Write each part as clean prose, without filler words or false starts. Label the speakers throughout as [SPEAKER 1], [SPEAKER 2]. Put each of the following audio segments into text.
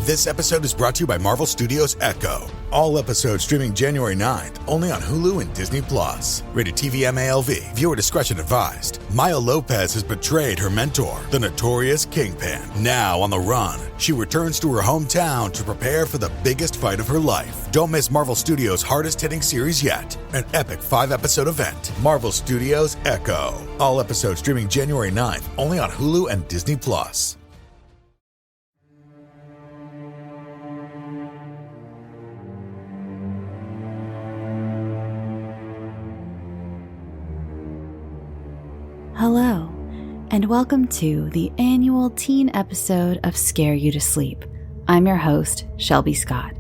[SPEAKER 1] This episode is brought to you by Marvel Studios Echo. All episodes streaming January 9th, only on Hulu and Disney+. Rated TV MALV. Viewer discretion advised. Maya Lopez has betrayed her mentor, the notorious Kingpin. Now on the run, she returns to her hometown to prepare for the biggest fight of her life. Don't miss Marvel Studios' hardest-hitting series yet. An epic 5-episode event. Marvel Studios Echo. All episodes streaming January 9th, only on Hulu and Disney+.
[SPEAKER 2] Hello, and welcome to the annual teen episode of Scare You to Sleep. I'm your host, Shelby Scott.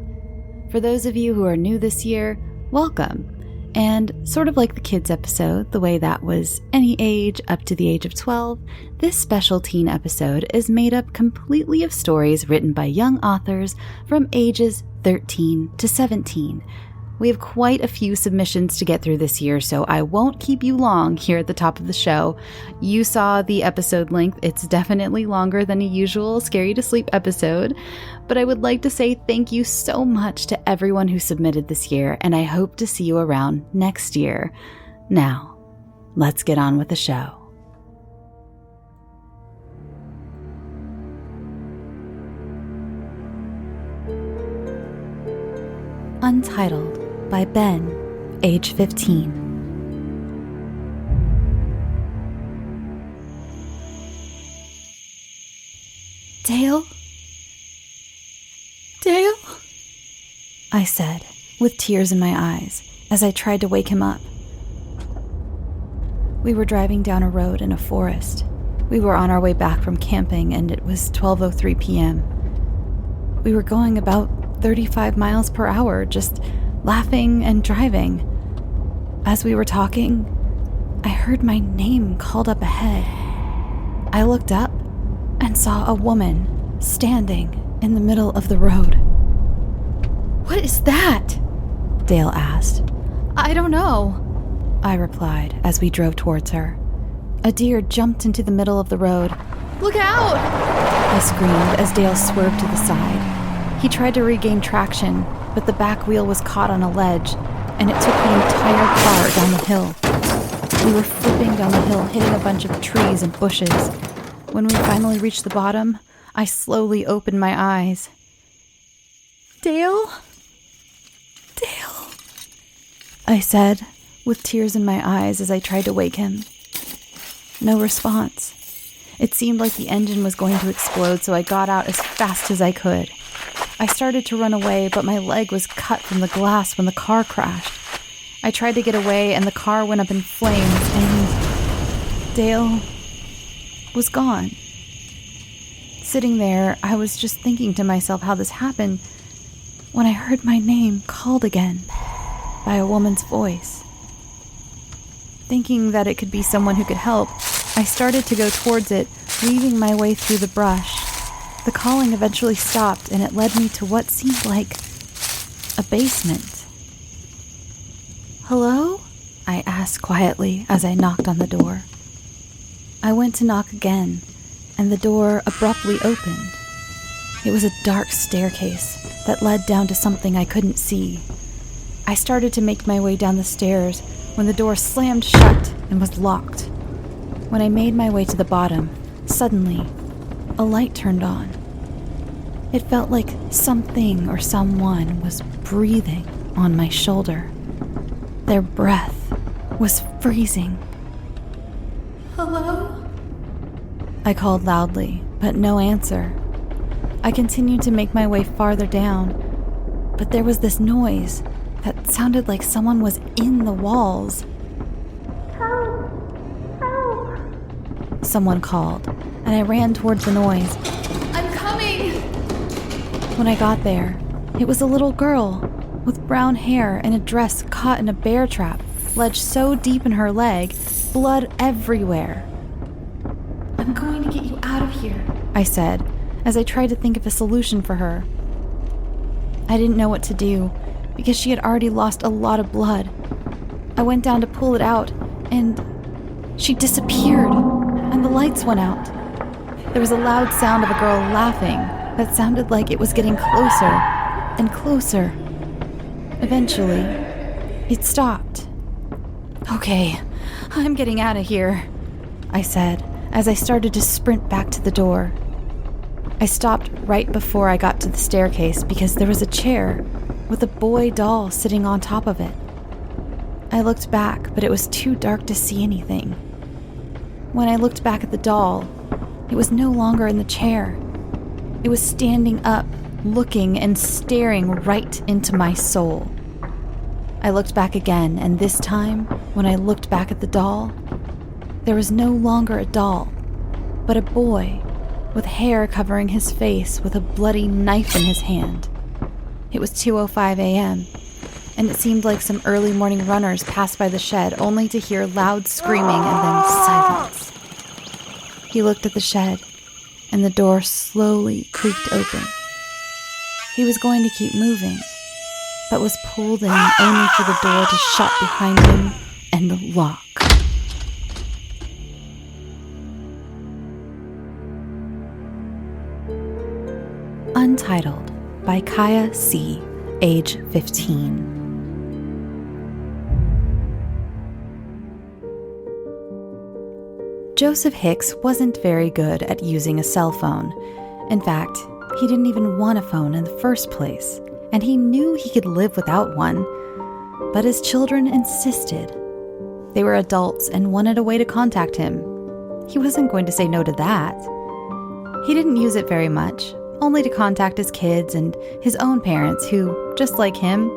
[SPEAKER 2] For those of you who are new this year, welcome. And sort of like the kids episode, the way that was any age up to the age of 12, this special teen episode is made up completely of stories written by young authors from ages 13 to 17. We have quite a few submissions to get through this year, so I won't keep you long here at the top of the show. You saw the episode length. It's definitely longer than a usual Scare You to Sleep episode, but I would like to say thank you so much to everyone who submitted this year, and I hope to see you around next year. Now, let's get on with the show. Untitled by Ben, age 15. Dale? Dale? I said, with tears in my eyes, as I tried to wake him up. We were driving down a road in a forest. We were on our way back from camping, and it was 12:03 p.m. We were going about 35 miles per hour, just laughing and driving. As we were talking, I heard my name called up ahead. I looked up and saw a woman standing in the middle of the road. "What is that?" Dale asked. "I don't know," I replied as we drove towards her. A deer jumped into the middle of the road. "Look out!" I screamed as Dale swerved to the side. He tried to regain traction, but the back wheel was caught on a ledge, and it took the entire car down the hill. We were flipping down the hill, hitting a bunch of trees and bushes. When we finally reached the bottom, I slowly opened my eyes. "Dale? Dale?" I said, with tears in my eyes as I tried to wake him. No response. It seemed like the engine was going to explode, so I got out as fast as I could. I started to run away, but my leg was cut from the glass when the car crashed. I tried to get away, and the car went up in flames, and Dale was gone. Sitting there, I was just thinking to myself how this happened when I heard my name called again by a woman's voice. Thinking that it could be someone who could help, I started to go towards it, weaving my way through the brush. The calling eventually stopped, and it led me to what seemed like a basement. "Hello?" I asked quietly as I knocked on the door. I went to knock again, and the door abruptly opened. It was a dark staircase that led down to something I couldn't see. I started to make my way down the stairs when the door slammed shut and was locked. When I made my way to the bottom, suddenly, a light turned on. It felt like something or someone was breathing on my shoulder. Their breath was freezing. "Hello?" I called loudly, but no answer. I continued to make my way farther down, but there was this noise that sounded like someone was in the walls. "Help! Help!" Someone called, and I ran towards the noise. "I'm coming!" When I got there, it was a little girl with brown hair and a dress caught in a bear trap, ledged so deep in her leg, blood everywhere. "I'm going to get you out of here," I said, as I tried to think of a solution for her. I didn't know what to do, because she had already lost a lot of blood. I went down to pull it out, and she disappeared, and the lights went out. There was a loud sound of a girl laughing, that sounded like it was getting closer and closer. Eventually, it stopped. "Okay, I'm getting out of here," I said as I started to sprint back to the door. I stopped right before I got to the staircase because there was a chair with a boy doll sitting on top of it. I looked back, but it was too dark to see anything. When I looked back at the doll, it was no longer in the chair. It was standing up, looking and staring right into my soul. I looked back again, and this time, when I looked back at the doll, there was no longer a doll, but a boy with hair covering his face with a bloody knife in his hand. It was 2:05 a.m., and it seemed like some early morning runners passed by the shed only to hear loud screaming and then silence. He looked at the shed, and the door slowly creaked open. He was going to keep moving, but was pulled in only for the door to shut behind him and lock. Untitled by Kaia C., age 15. Joseph Hicks wasn't very good at using a cell phone. In fact, he didn't even want a phone in the first place, and he knew he could live without one. But his children insisted. They were adults and wanted a way to contact him. He wasn't going to say no to that. He didn't use it very much, only to contact his kids and his own parents who, just like him,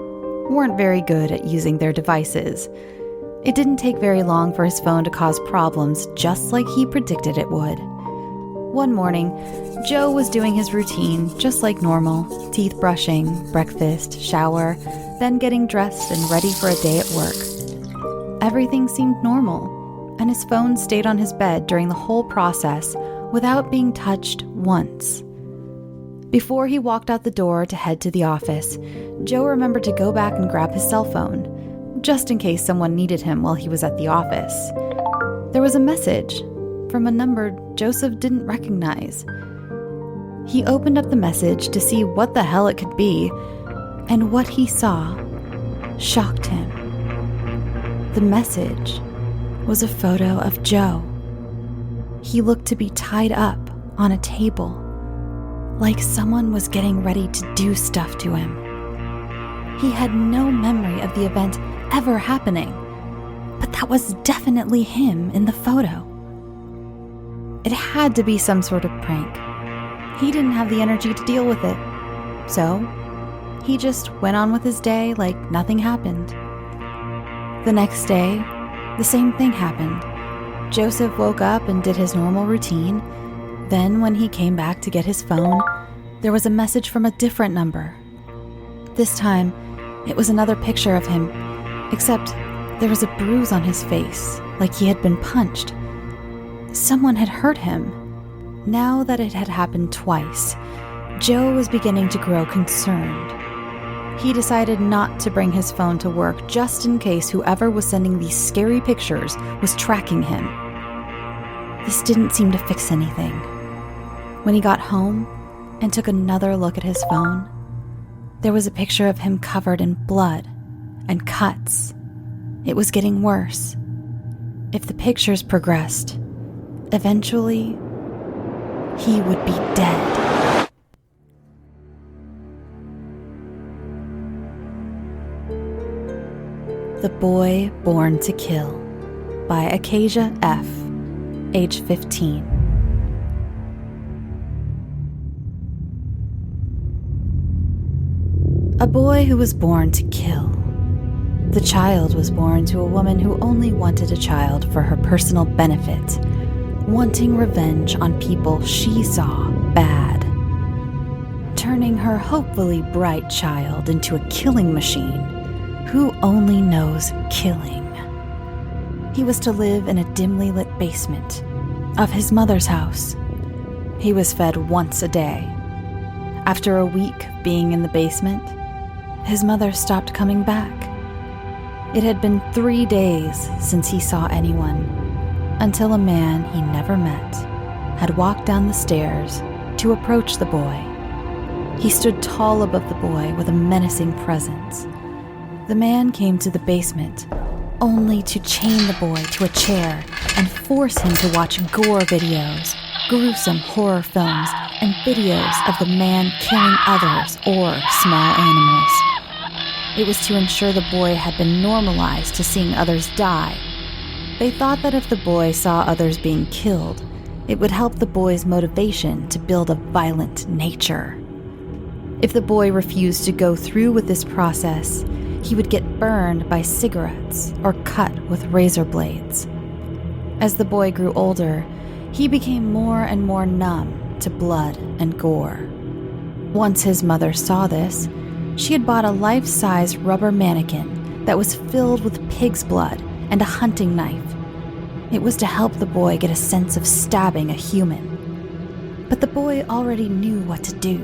[SPEAKER 2] weren't very good at using their devices. It didn't take very long for his phone to cause problems, just like he predicted it would. One morning, Joe was doing his routine just like normal, teeth brushing, breakfast, shower, then getting dressed and ready for a day at work. Everything seemed normal, and his phone stayed on his bed during the whole process without being touched once. Before he walked out the door to head to the office, Joe remembered to go back and grab his cell phone, just in case someone needed him while he was at the office. There was a message from a number Joseph didn't recognize. He opened up the message to see what the hell it could be, and what he saw shocked him. The message was a photo of Joe. He looked to be tied up on a table, like someone was getting ready to do stuff to him. He had no memory of the event ever happening, but that was definitely him in the photo. It had to be some sort of prank. He didn't have the energy to deal with it, so he just went on with his day like nothing happened. The next day, the same thing happened. Joseph woke up and did his normal routine. Then, when he came back to get his phone, there was a message from a different number. This time, it was another picture of him, except there was a bruise on his face, like he had been punched. Someone had hurt him. Now that it had happened twice, Joe was beginning to grow concerned. He decided not to bring his phone to work just in case whoever was sending these scary pictures was tracking him. This didn't seem to fix anything. When he got home and took another look at his phone, there was a picture of him covered in blood and cuts. It was getting worse. If the pictures progressed, eventually, he would be dead. The Boy Born to Kill by Akasia F., age 15. A boy who was born to kill. The child was born to a woman who only wanted a child for her personal benefit, wanting revenge on people she saw bad, turning her hopefully bright child into a killing machine who only knows killing. He was to live in a dimly lit basement of his mother's house. He was fed once a day. After a week being in the basement, his mother stopped coming back. It had been 3 days since he saw anyone, until a man he never met had walked down the stairs to approach the boy He stood tall above the boy with a menacing presence. The man came to the basement, only to chain the boy to a chair and force him to watch gore videos, gruesome horror films, and videos of the man killing others or small animals. It was to ensure the boy had been normalized to seeing others die. They thought that if the boy saw others being killed, it would help the boy's motivation to build a violent nature. If the boy refused to go through with this process, he would get burned by cigarettes or cut with razor blades. As the boy grew older, he became more and more numb to blood and gore. Once his mother saw this, she had bought a life-size rubber mannequin that was filled with pig's blood and a hunting knife. It was to help the boy get a sense of stabbing a human. But the boy already knew what to do.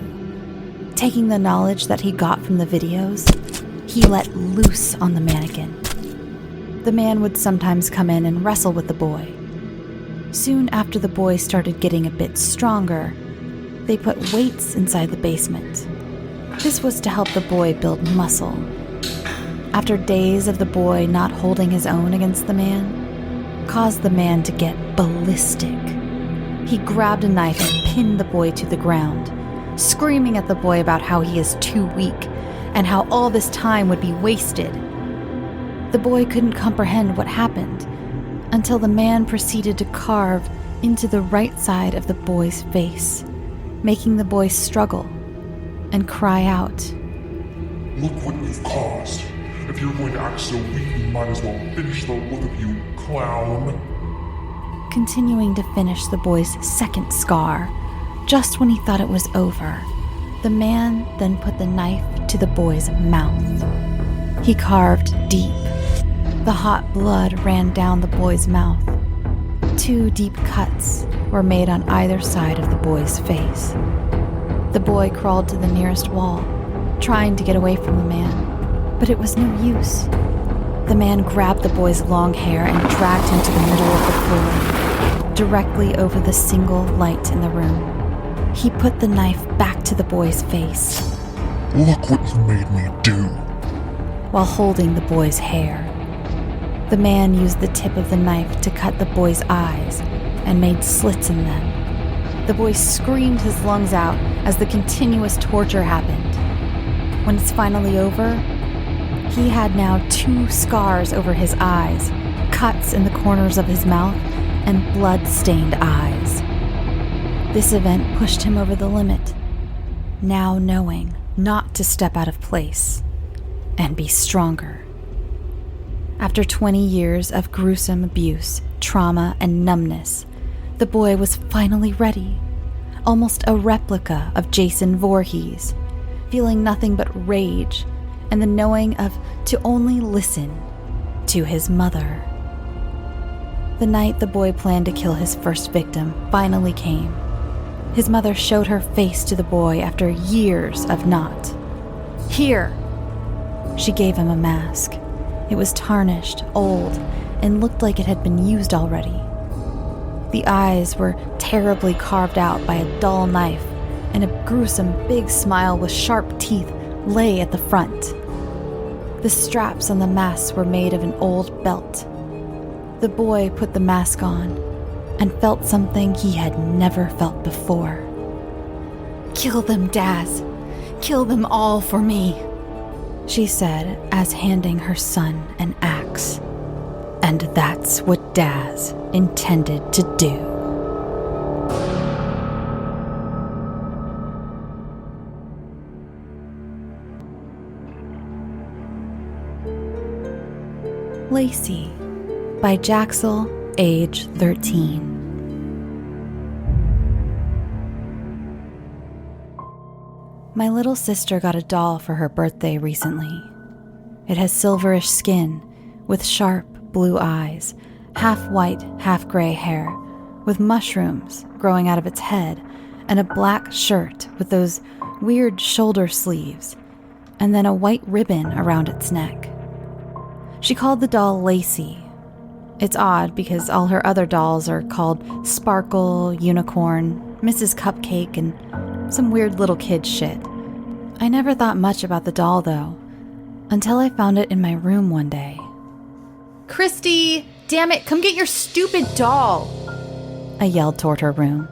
[SPEAKER 2] Taking the knowledge that he got from the videos, he let loose on the mannequin. The man would sometimes come in and wrestle with the boy. Soon after the boy started getting a bit stronger, they put weights inside the basement. This was to help the boy build muscle. After days of the boy not holding his own against the man, caused the man to get ballistic. He grabbed a knife and pinned the boy to the ground, screaming at the boy about how he is too weak and how all this time would be wasted. The boy couldn't comprehend what happened until the man proceeded to carve into the right side of the boy's face, making the boy struggle and cry out,
[SPEAKER 3] "Look what you've caused. If you're going to act so weak, you might as well finish the both of you, clown."
[SPEAKER 2] Continuing to finish the boy's second scar. Just when he thought it was over, the man then put the knife to the boy's mouth. He carved deep. The hot blood ran down the boy's mouth. 2 deep cuts were made on either side of the boy's face. The boy crawled to the nearest wall, trying to get away from the man, but it was no use. The man grabbed the boy's long hair and dragged him to the middle of the floor, directly over the single light in the room. He put the knife back to the boy's face.
[SPEAKER 3] "Look what you made me do."
[SPEAKER 2] While holding the boy's hair. The man used the tip of the knife to cut the boy's eyes and made slits in them. The boy screamed his lungs out as the continuous torture happened. When it's finally over, he had now 2 scars over his eyes, cuts in the corners of his mouth, and blood-stained eyes. This event pushed him over the limit, now knowing not to step out of place and be stronger. After 20 years of gruesome abuse, trauma, and numbness, the boy was finally ready, almost a replica of Jason Voorhees, feeling nothing but rage and the knowing of to only listen to his mother. The night the boy planned to kill his first victim finally came. His mother showed her face to the boy after years of not. "Here!" She gave him a mask. It was tarnished, old, and looked like it had been used already. The eyes were terribly carved out by a dull knife, and a gruesome big smile with sharp teeth lay at the front. The straps on the mask were made of an old belt. The boy put the mask on and felt something he had never felt before. "Kill them, Daz. Kill them all for me," she said as handing her son an axe. And that's what Daz intended to do. Lacey by Jaxal, age 13. My little sister got a doll for her birthday recently. It has silverish skin with sharp blue eyes, half white, half gray hair, with mushrooms growing out of its head, and a black shirt with those weird shoulder sleeves, and then a white ribbon around its neck. She called the doll Lacey. It's odd because all her other dolls are called Sparkle, Unicorn, Mrs. Cupcake, and some weird little kid shit. I never thought much about the doll, though, until I found it in my room one day.
[SPEAKER 4] Christy, damn it, come get your stupid doll.
[SPEAKER 2] I yelled toward her room.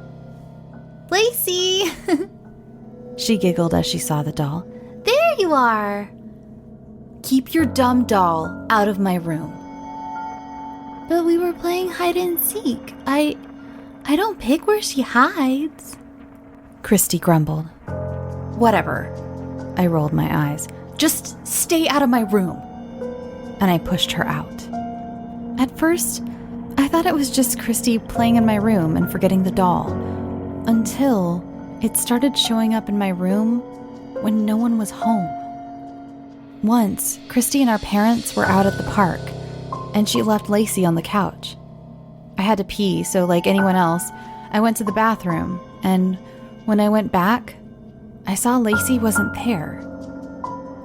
[SPEAKER 4] Lacey!
[SPEAKER 2] She giggled as she saw the doll.
[SPEAKER 4] There you are.
[SPEAKER 2] Keep your dumb doll out of my room.
[SPEAKER 4] But we were playing hide and seek. I don't pick where she hides.
[SPEAKER 2] Christy grumbled. Whatever. I rolled my eyes. Just stay out of my room. And I pushed her out. At first, I thought it was just Christy playing in my room and forgetting the doll. Until it started showing up in my room when no one was home. Once, Christy and our parents were out at the park, and she left Lacey on the couch. I had to pee, so like anyone else, I went to the bathroom, and when I went back, I saw Lacey wasn't there.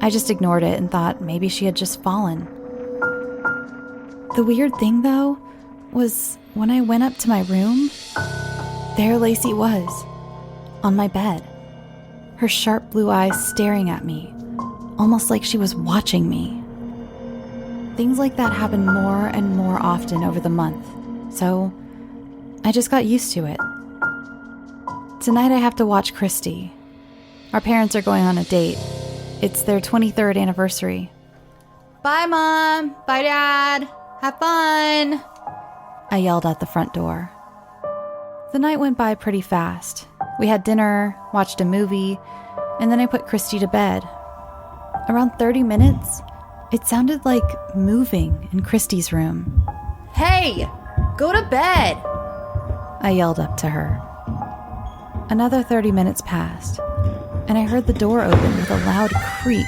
[SPEAKER 2] I just ignored it and thought maybe she had just fallen. The weird thing, though, was when I went up to my room, there Lacey was, on my bed, her sharp blue eyes staring at me, almost like she was watching me. Things like that happen more and more often over the month, so I just got used to it. Tonight I have to watch Christy. Our parents are going on a date. It's their 23rd anniversary.
[SPEAKER 4] Bye, Mom. Bye, Dad. Have fun.
[SPEAKER 2] I yelled at the front door. The night went by pretty fast. We had dinner, watched a movie, and then I put Christy to bed. Around 30 minutes, it sounded like moving in Christy's room.
[SPEAKER 4] Hey, go to bed.
[SPEAKER 2] I yelled up to her. Another 30 minutes passed, and I heard the door open with a loud creak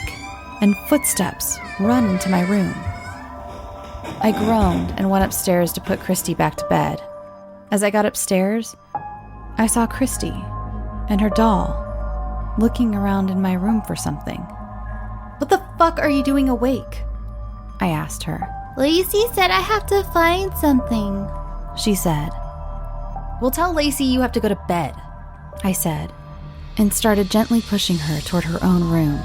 [SPEAKER 2] and footsteps run into my room. I groaned and went upstairs to put Christy back to bed. As I got upstairs, I saw Christy and her doll looking around in my room for something.
[SPEAKER 4] What the fuck are you doing awake?
[SPEAKER 2] I asked her.
[SPEAKER 4] Lacey said I have to find something,
[SPEAKER 2] she said.
[SPEAKER 4] Well, tell Lacey you have to go to bed,
[SPEAKER 2] I said, and started gently pushing her toward her own room.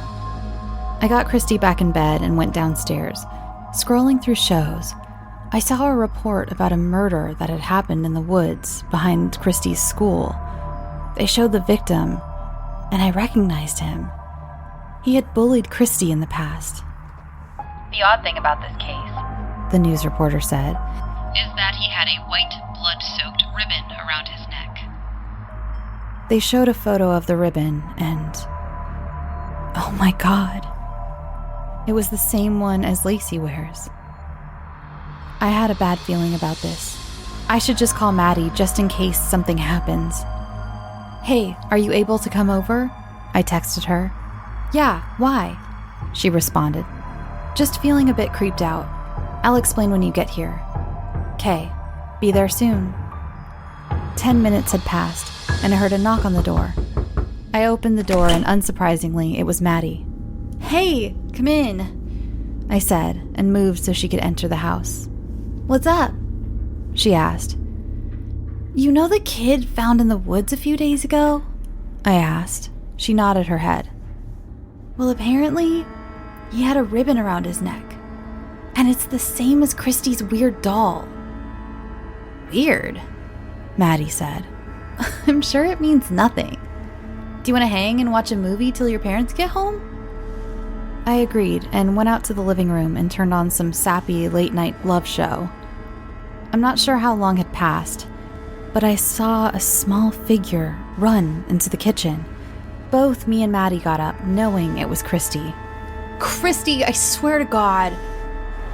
[SPEAKER 2] I got Christy back in bed and went downstairs. Scrolling through shows, I saw a report about a murder that had happened in the woods behind Christy's school. They showed the victim, and I recognized him. He had bullied Christy in the past.
[SPEAKER 5] The odd thing about this case,
[SPEAKER 2] the news reporter said,
[SPEAKER 5] is that he had a white, blood-soaked ribbon around his neck.
[SPEAKER 2] They showed a photo of the ribbon, and oh my God, it was the same one as Lacey wears. I had a bad feeling about this. I should just call Maddie just in case something happens. Hey, are you able to come over? I texted her. Yeah, why? She responded. Just feeling a bit creeped out. I'll explain when you get here. 'Kay, be there soon. 10 minutes had passed, and I heard a knock on the door. I opened the door, and unsurprisingly, it was Maddie. Hey, come in, I said, and moved so she could enter the house. What's up? She asked. You know the kid found in the woods a few days ago? I asked. She nodded her head. Well, apparently, he had a ribbon around his neck. And it's the same as Christy's weird doll. Weird, Maddie said. I'm sure it means nothing. Do you want to hang and watch a movie till your parents get home? I agreed and went out to the living room and turned on some sappy late-night love show. I'm not sure how long had passed, but I saw a small figure run into the kitchen. Both me and Maddie got up, knowing it was Christy.
[SPEAKER 4] Christy, I swear to God,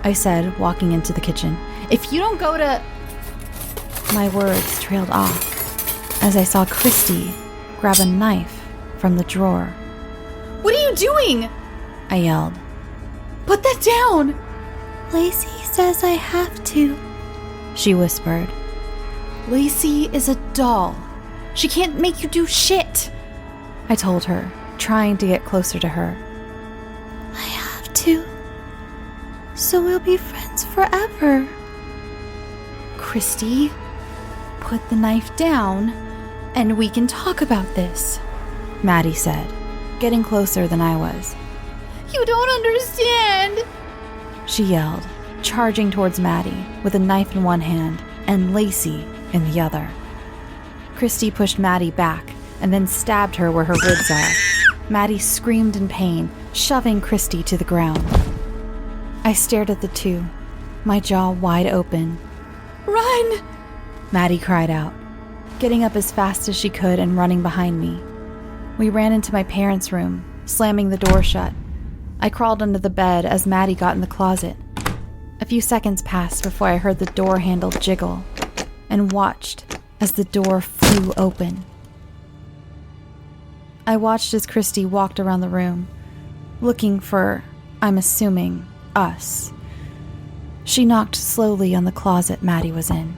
[SPEAKER 2] I said, walking into the kitchen.
[SPEAKER 4] If you don't go to...
[SPEAKER 2] My words trailed off as I saw Christy grab a knife from the drawer.
[SPEAKER 4] What are you doing?
[SPEAKER 2] I yelled.
[SPEAKER 4] Put that down!
[SPEAKER 2] Lacey says I have to, she whispered.
[SPEAKER 4] Lacey is a doll. She can't make you do shit,
[SPEAKER 2] I told her, trying to get closer to her. I have to, so we'll be friends forever.
[SPEAKER 4] Christy, put the knife down and we can talk about this,
[SPEAKER 2] Maddie said. getting closer than I was.
[SPEAKER 4] You don't understand!
[SPEAKER 2] She yelled, charging towards Maddie with a knife in one hand and Lacey in the other. Christy pushed Maddie back and then stabbed her where her ribs are. Maddie screamed in pain, shoving Christy to the ground. I stared at the two, my jaw wide open.
[SPEAKER 4] Run!
[SPEAKER 2] Maddie cried out, getting up as fast as she could and running behind me. We ran into my parents' room, slamming the door shut. I crawled under the bed as Maddie got in the closet. A few seconds passed before I heard the door handle jiggle and watched as the door flew open. I watched as Christy walked around the room, looking for, I'm assuming, us. She knocked slowly on the closet Maddie was in.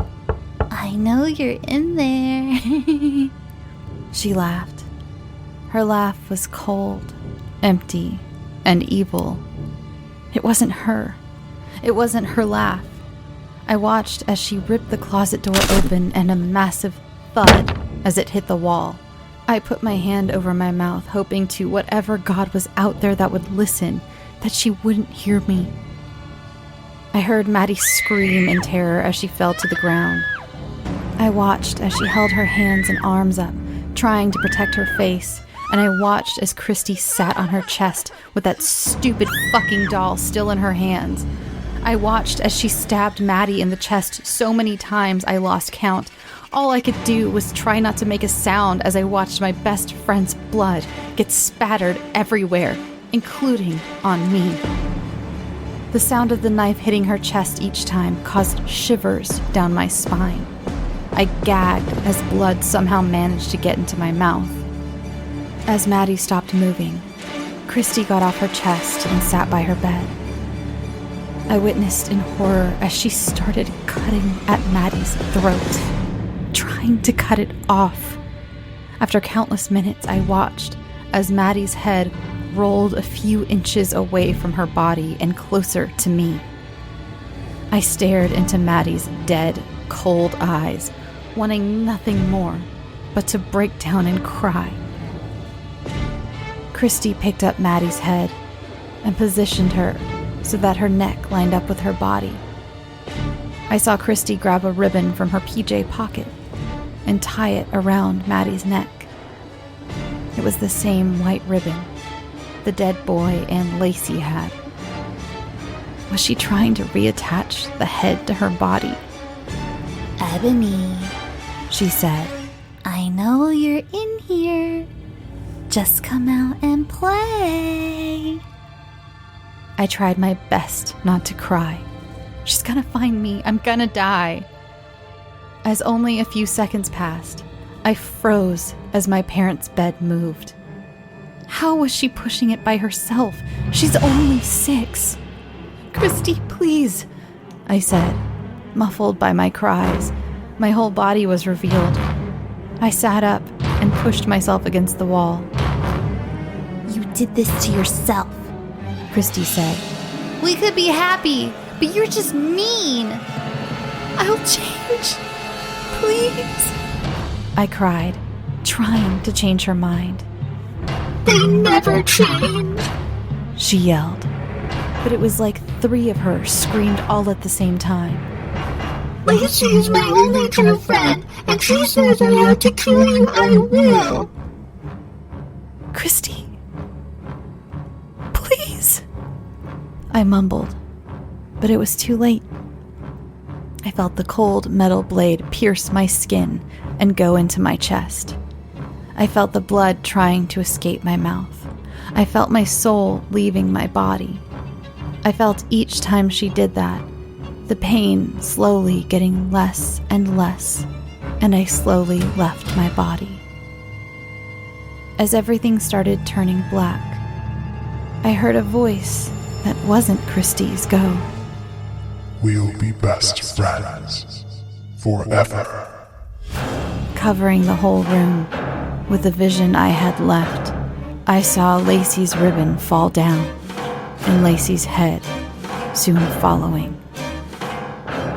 [SPEAKER 4] I know you're in there.
[SPEAKER 2] She laughed. Her laugh was cold, empty, and evil. It wasn't her. It wasn't her laugh. I watched as she ripped the closet door open and a massive thud as it hit the wall. I put my hand over my mouth, hoping to whatever God was out there that would listen, that she wouldn't hear me. I heard Maddie scream in terror as she fell to the ground. I watched as she held her hands and arms up, trying to protect her face, and I watched as Christy sat on her chest with that stupid fucking doll still in her hands. I watched as she stabbed Maddie in the chest so many times I lost count. All I could do was try not to make a sound as I watched my best friend's blood get spattered everywhere, including on me. The sound of the knife hitting her chest each time caused shivers down my spine. I gagged as blood somehow managed to get into my mouth. As Maddie stopped moving, Christy got off her chest and sat by her bed. I witnessed in horror as she started cutting at Maddie's throat, trying to cut it off. After countless minutes, I watched as Maddie's head rolled a few inches away from her body and closer to me. I stared into Maddie's dead, cold eyes, wanting nothing more but to break down and cry. Christy picked up Maddie's head and positioned her so that her neck lined up with her body. I saw Christy grab a ribbon from her PJ pocket and tie it around Maddie's neck. It was the same white ribbon the dead boy and Lacey had. Was she trying to reattach the head to her body?
[SPEAKER 4] Ebony,
[SPEAKER 2] She said.
[SPEAKER 4] I know you're in here. Just come out and play.
[SPEAKER 2] I tried my best not to cry. She's gonna find me. I'm gonna die. As only a few seconds passed, I froze as my parents' bed moved. How was she pushing it by herself? She's only 6. Christy, please, I said, muffled by my cries. My whole body was revealed. I sat up and pushed myself against the wall.
[SPEAKER 4] You did this to yourself,
[SPEAKER 2] Christy said.
[SPEAKER 4] We could be happy, but you're just mean.
[SPEAKER 2] I'll change. Please. I cried, trying to change her mind.
[SPEAKER 4] They never change.
[SPEAKER 2] She yelled, but it was like 3 of her screamed all at the same time.
[SPEAKER 4] Lacey is my only true friend, and she says I have to kill you, I will.
[SPEAKER 2] Christy, please, I mumbled, but it was too late. I felt the cold metal blade pierce my skin and go into my chest. I felt the blood trying to escape my mouth. I felt my soul leaving my body. I felt each time she did that, the pain slowly getting less and less, and I slowly left my body. As everything started turning black, I heard a voice that wasn't Christy's go.
[SPEAKER 3] We'll be best friends forever.
[SPEAKER 2] Covering the whole room with the vision I had left, I saw Lacey's ribbon fall down and Lacey's head soon following.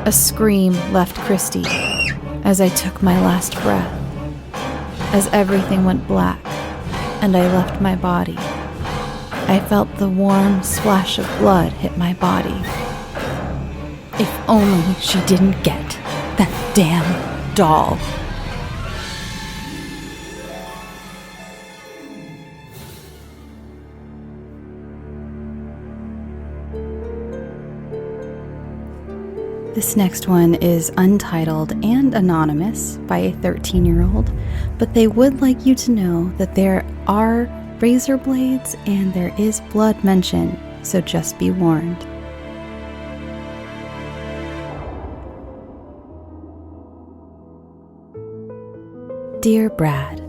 [SPEAKER 2] A scream left Christy as I took my last breath. As everything went black, and I left my body. I felt the warm splash of blood hit my body. If only she didn't get that damn doll. This next one is untitled and anonymous by a 13-year-old, but they would like you to know that there are razor blades and there is blood mentioned, so just be warned. Dear Brad,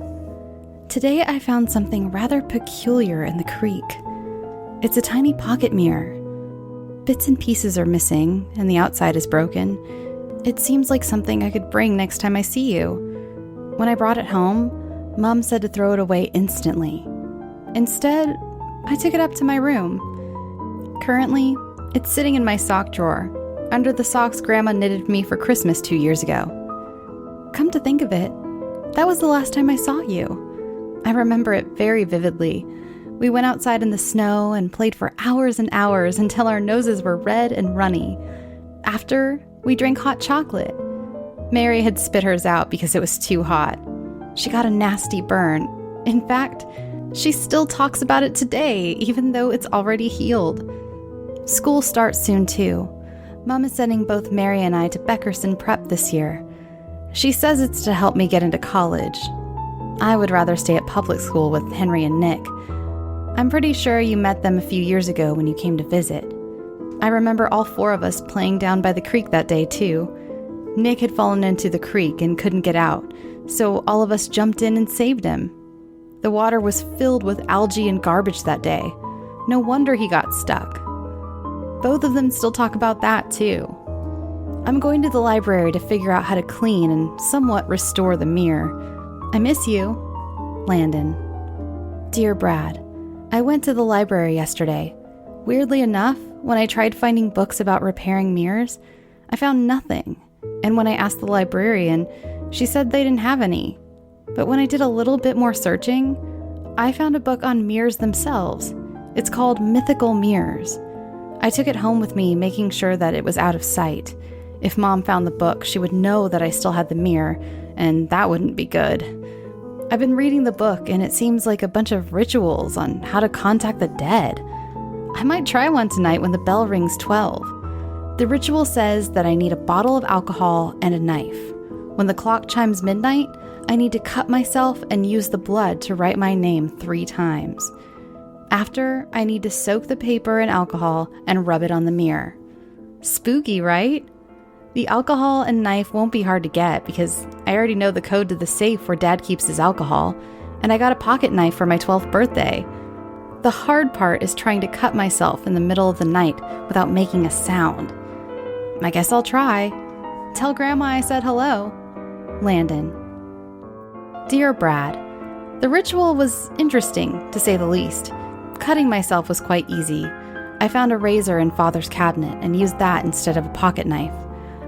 [SPEAKER 2] today I found something rather peculiar in the creek. It's a tiny pocket mirror. Bits and pieces are missing, and the outside is broken. It seems like something I could bring next time I see you. When I brought it home, Mom said to throw it away instantly. Instead, I took it up to my room. Currently, it's sitting in my sock drawer, under the socks Grandma knitted me for Christmas 2 years ago. Come to think of it, that was the last time I saw you. I remember it very vividly. We went outside in the snow and played for hours and hours until our noses were red and runny. After, we drank hot chocolate. Mary had spit hers out because it was too hot. She got a nasty burn. In fact, she still talks about it today, even though it's already healed. School starts soon too. Mom is sending both Mary and I to Beckerson Prep this year. She says it's to help me get into college. I would rather stay at public school with Henry and Nick. I'm pretty sure you met them a few years ago when you came to visit. I remember all 4 of us playing down by the creek that day too. Nick had fallen into the creek and couldn't get out, so all of us jumped in and saved him. The water was filled with algae and garbage that day. No wonder he got stuck. Both of them still talk about that too. I'm going to the library to figure out how to clean and somewhat restore the mirror. I miss you. Landon. Dear Brad, I went to the library yesterday. Weirdly enough, when I tried finding books about repairing mirrors, I found nothing. And when I asked the librarian, she said they didn't have any. But when I did a little bit more searching, I found a book on mirrors themselves. It's called Mythical Mirrors. I took it home with me, making sure that it was out of sight. If Mom found the book, she would know that I still had the mirror, and that wouldn't be good. I've been reading the book, and it seems like a bunch of rituals on how to contact the dead. I might try one tonight when the bell rings 12. The ritual says that I need a bottle of alcohol and a knife. When the clock chimes midnight, I need to cut myself and use the blood to write my name 3 times. After, I need to soak the paper in alcohol and rub it on the mirror. Spooky, right? The alcohol and knife won't be hard to get because I already know the code to the safe where Dad keeps his alcohol, and I got a pocket knife for my 12th birthday. The hard part is trying to cut myself in the middle of the night without making a sound. I guess I'll try. Tell Grandma I said hello. Landon. Dear Brad, the ritual was interesting, to say the least. Cutting myself was quite easy. I found a razor in Father's cabinet and used that instead of a pocket knife.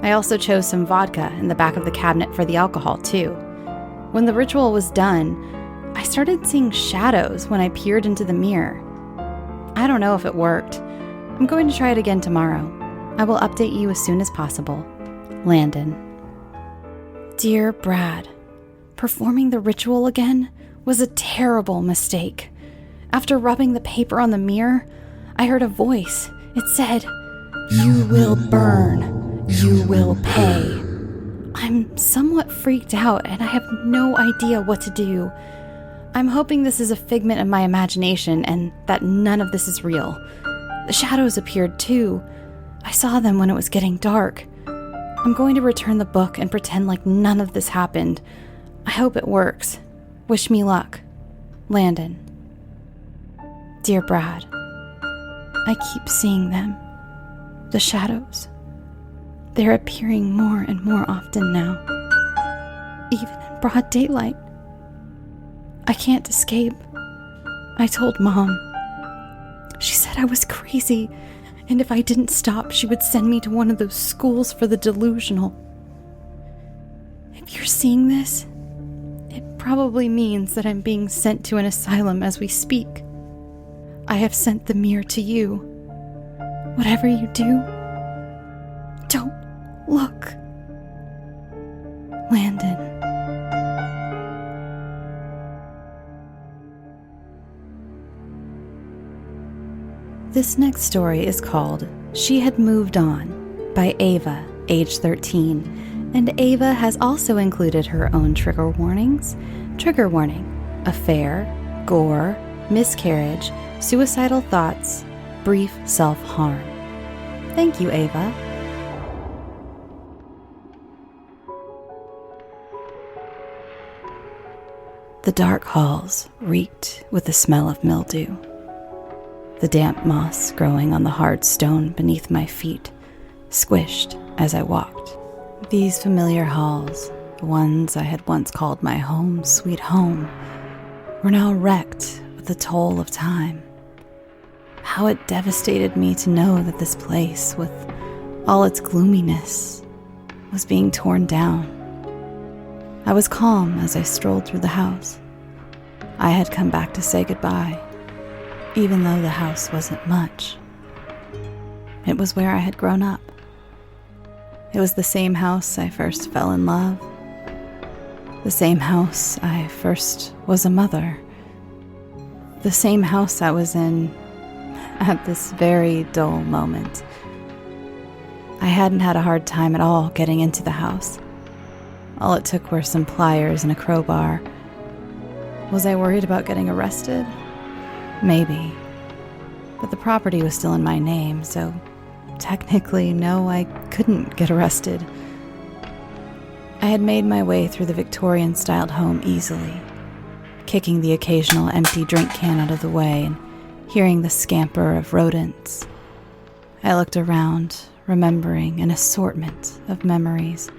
[SPEAKER 2] I also chose some vodka in the back of the cabinet for the alcohol, too. When the ritual was done, I started seeing shadows when I peered into the mirror. I don't know if it worked. I'm going to try it again tomorrow. I will update you as soon as possible. Landon. Dear Brad, performing the ritual again was a terrible mistake. After rubbing the paper on the mirror, I heard a voice. It said, "You will burn. You will pay." I'm somewhat freaked out and I have no idea what to do. I'm hoping this is a figment of my imagination and that none of this is real. The shadows appeared too. I saw them when it was getting dark. I'm going to return the book and pretend like none of this happened. I hope it works. Wish me luck. Landon. Dear Brad, I keep seeing them. The shadows. They're appearing more and more often now, even in broad daylight. I can't escape. I told Mom. She said I was crazy, and if I didn't stop, she would send me to one of those schools for the delusional. If you're seeing this, it probably means that I'm being sent to an asylum as we speak. I have sent the mirror to you. Whatever you do, don't look. Landon. This next story is called She Had Moved On by Ava, age 13, and Ava has also included her own trigger warnings. Trigger warning: affair, gore, miscarriage, suicidal thoughts, brief self-harm. Thank you, Ava. The dark halls reeked with the smell of mildew. The damp moss growing on the hard stone beneath my feet squished as I walked. These familiar halls, the ones I had once called my home sweet home, were now wrecked with the toll of time. How it devastated me to know that this place, with all its gloominess, was being torn down. I was calm as I strolled through the house. I had come back to say goodbye, even though the house wasn't much. It was where I had grown up. It was the same house I first fell in love. The same house I first was a mother. The same house I was in at this very dull moment. I hadn't had a hard time at all getting into the house. All it took were some pliers and a crowbar. Was I worried about getting arrested? Maybe. But the property was still in my name, so technically, no, I couldn't get arrested. I had made my way through the Victorian-styled home easily, kicking the occasional empty drink can out of the way and hearing the scamper of rodents. I looked around, remembering an assortment of memories.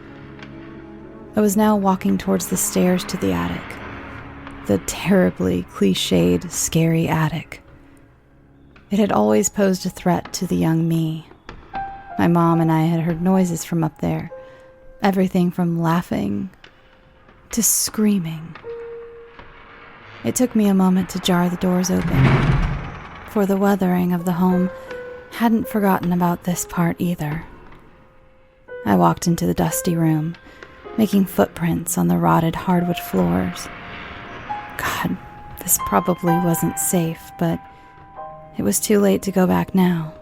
[SPEAKER 2] I was now walking towards the stairs to the attic. The terribly cliched, scary attic. It had always posed a threat to the young me. My mom and I had heard noises from up there. Everything from laughing to screaming. It took me a moment to jar the doors open, for the weathering of the home hadn't forgotten about this part either. I walked into the dusty room, making footprints on the rotted hardwood floors. God, this probably wasn't safe, but it was too late to go back now.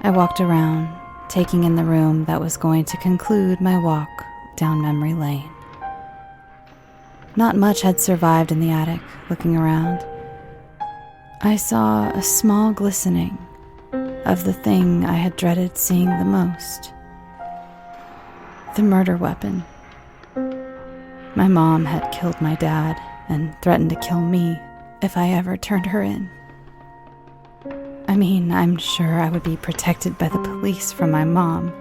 [SPEAKER 2] I walked around, taking in the room that was going to conclude my walk down memory lane. Not much had survived in the attic. Looking around, I saw a small glistening of the thing I had dreaded seeing the most. The murder weapon. My mom had killed my dad and threatened to kill me if I ever turned her in. I mean, I'm sure I would be protected by the police from my mom.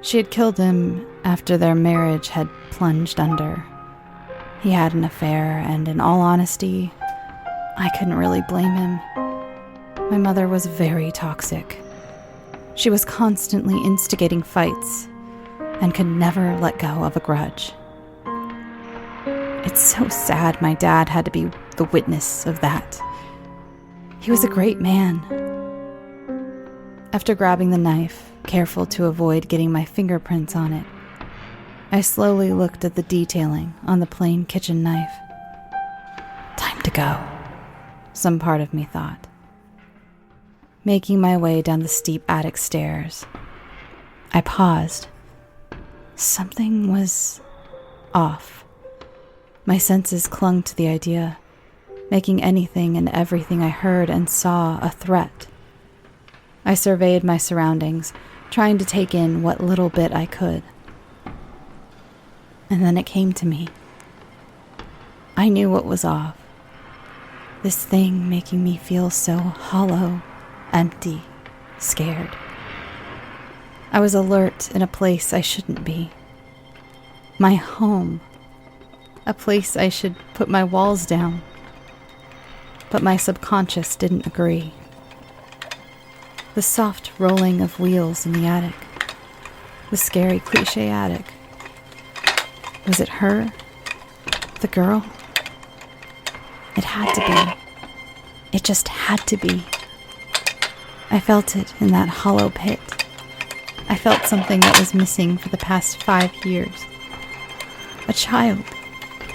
[SPEAKER 2] She had killed him after their marriage had plunged under. He had an affair, and in all honesty, I couldn't really blame him. My mother was very toxic. She was constantly instigating fights and could never let go of a grudge. It's so sad my dad had to be the witness of that. He was a great man. After grabbing the knife, careful to avoid getting my fingerprints on it, I slowly looked at the detailing on the plain kitchen knife. Time to go, some part of me thought. Making my way down the steep attic stairs, I paused. Something was off. My senses clung to the idea, making anything and everything I heard and saw a threat. I surveyed my surroundings, trying to take in what little bit I could. And then it came to me. I knew what was off. This thing making me feel so hollow, empty, scared. I was alert in a place I shouldn't be. My home. A place I should put my walls down. But my subconscious didn't agree. The soft rolling of wheels in the attic. The scary cliche attic. Was it her The girl? It had to be. It just had to be. I felt it in that hollow pit. I felt something that was missing for the past 5 years. A child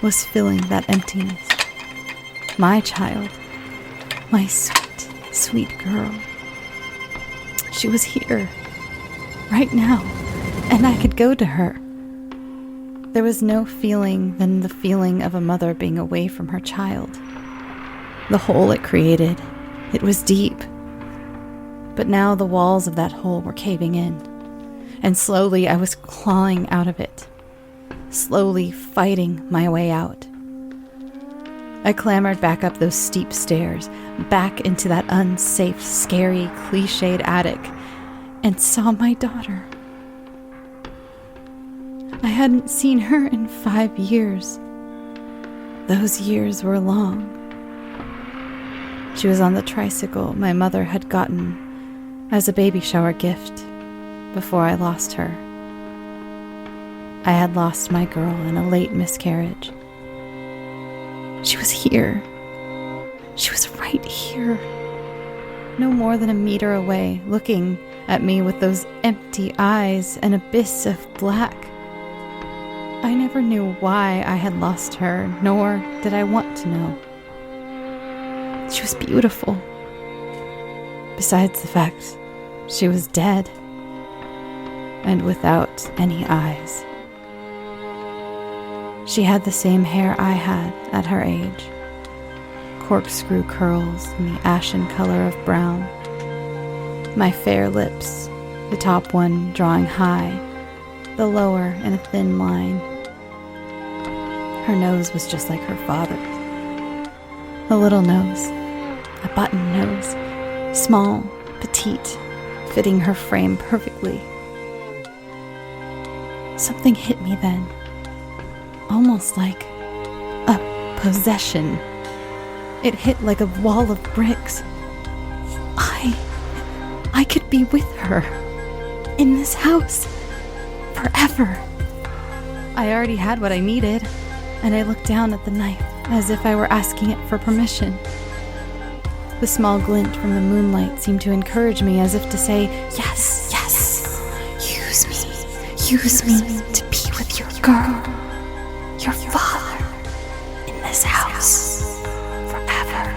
[SPEAKER 2] was filling that emptiness. My child. My sweet, sweet girl. She was here. Right now. And I could go to her. There was no feeling than the feeling of a mother being away from her child. The hole it created, it was deep. But now the walls of that hole were caving in. And slowly I was clawing out of it. Slowly fighting my way out. I clambered back up those steep stairs, back into that unsafe, scary, cliched attic, and saw my daughter. I hadn't seen her in 5 years. Those years were long. She was on the tricycle my mother had gotten as a baby shower gift before I lost her. I had lost my girl in a late miscarriage. She was here. She was right here. No more than a meter away, looking at me with those empty eyes, an abyss of black. I never knew why I had lost her, nor did I want to know. She was beautiful. Besides the fact she was dead and without any eyes. She had the same hair I had at her age. Corkscrew curls in the ashen color of brown. My fair lips, the top one drawing high, the lower in a thin line. Her nose was just like her father's. A little nose, a button nose, small, petite, fitting her frame perfectly. Something hit me then, almost like a possession. It hit like a wall of bricks. I could be with her, in this house, forever. I already had what I needed, and I looked down at the knife as if I were asking it for permission. The small glint from the moonlight seemed to encourage me as if to say, yes, yes, use me to be with your girl, your father, in this house, forever.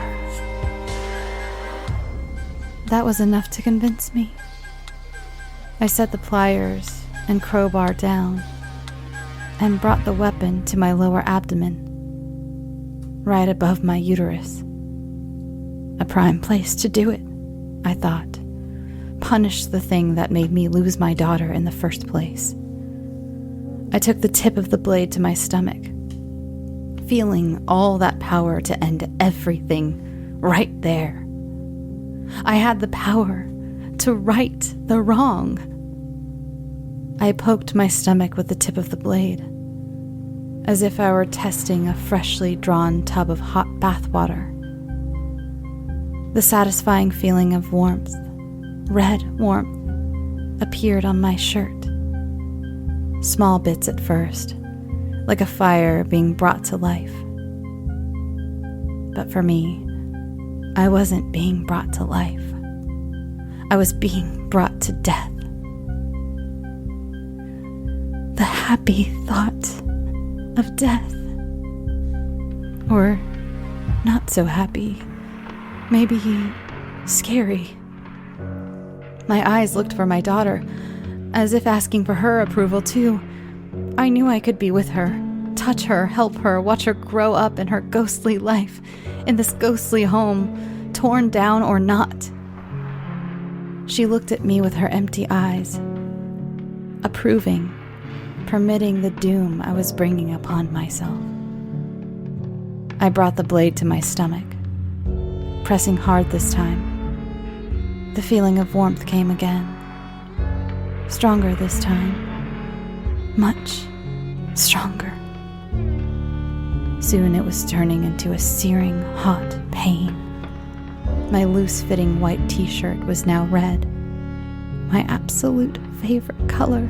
[SPEAKER 2] That was enough to convince me. I set the pliers and crowbar down and brought the weapon to my lower abdomen, right above my uterus. A prime place to do it, I thought. Punish the thing that made me lose my daughter in the first place. I took the tip of the blade to my stomach, feeling all that power to end everything right there. I had the power to right the wrong. I poked my stomach with the tip of the blade, as if I were testing a freshly drawn tub of hot bath water. The satisfying feeling of warmth, red warmth, appeared on my shirt. Small bits at first, like a fire being brought to life. But for me, I wasn't being brought to life. I was being brought to death. The happy thought of death. Or not so happy. Maybe scary. My eyes looked for my daughter, as if asking for her approval too. I knew I could be with her, touch her, help her, watch her grow up in her ghostly life, in this ghostly home, torn down or not. She looked at me with her empty eyes, approving, permitting the doom I was bringing upon myself. I brought the blade to my stomach, pressing hard this time. The feeling of warmth came again. Stronger this time. Much stronger. Soon it was turning into a searing, hot pain. My loose-fitting white t-shirt was now red, my absolute favorite color.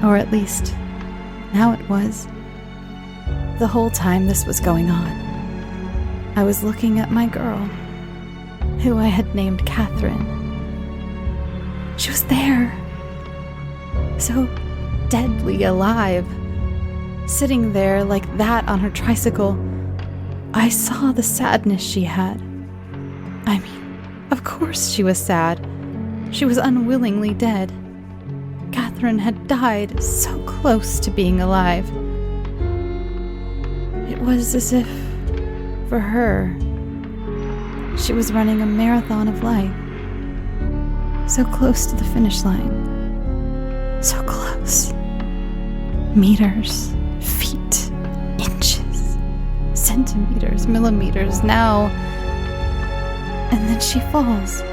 [SPEAKER 2] Or at least, now it was. The whole time this was going on, I was looking at my girl, who I had named Catherine. She was there, so deadly alive, sitting there like that on her tricycle. I saw the sadness she had. I mean, of course she was sad. She was unwillingly dead. Catherine had died so close to being alive. It was as if, for her, she was running a marathon of life. So close to the finish line. So close. Meters, feet, inches, centimeters, millimeters, now. And then she falls.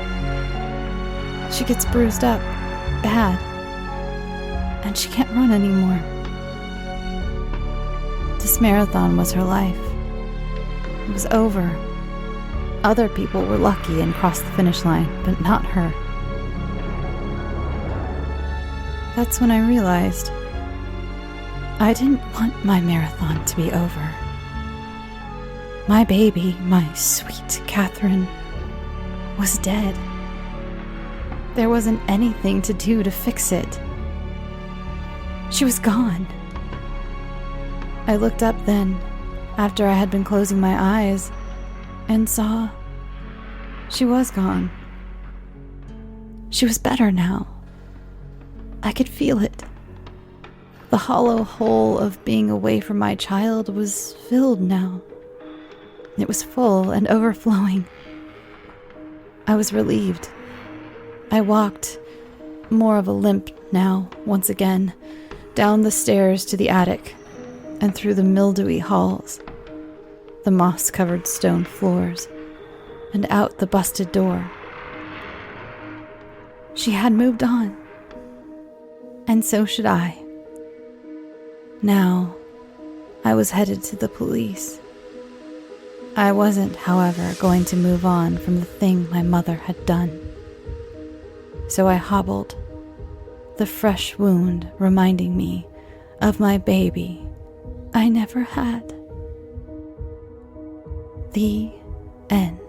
[SPEAKER 2] She gets bruised up, bad. And she can't run anymore. This marathon was her life. It was over. Other people were lucky and crossed the finish line, but not her. That's when I realized I didn't want my marathon to be over. My baby, my sweet Catherine, was dead. There wasn't anything to do to fix it. She was gone. I looked up then, after I had been closing my eyes, and saw she was gone. She was better now. I could feel it. The hollow hole of being away from my child was filled now. It was full and overflowing. I was relieved. I walked, more of a limp now, once again, down the stairs to the attic and through the mildewy halls, the moss-covered stone floors, and out the busted door. She had moved on, and so should I. Now, I was headed to the police. I wasn't, however, going to move on from the thing my mother had done. So I hobbled, the fresh wound reminding me of my baby I never had. The end.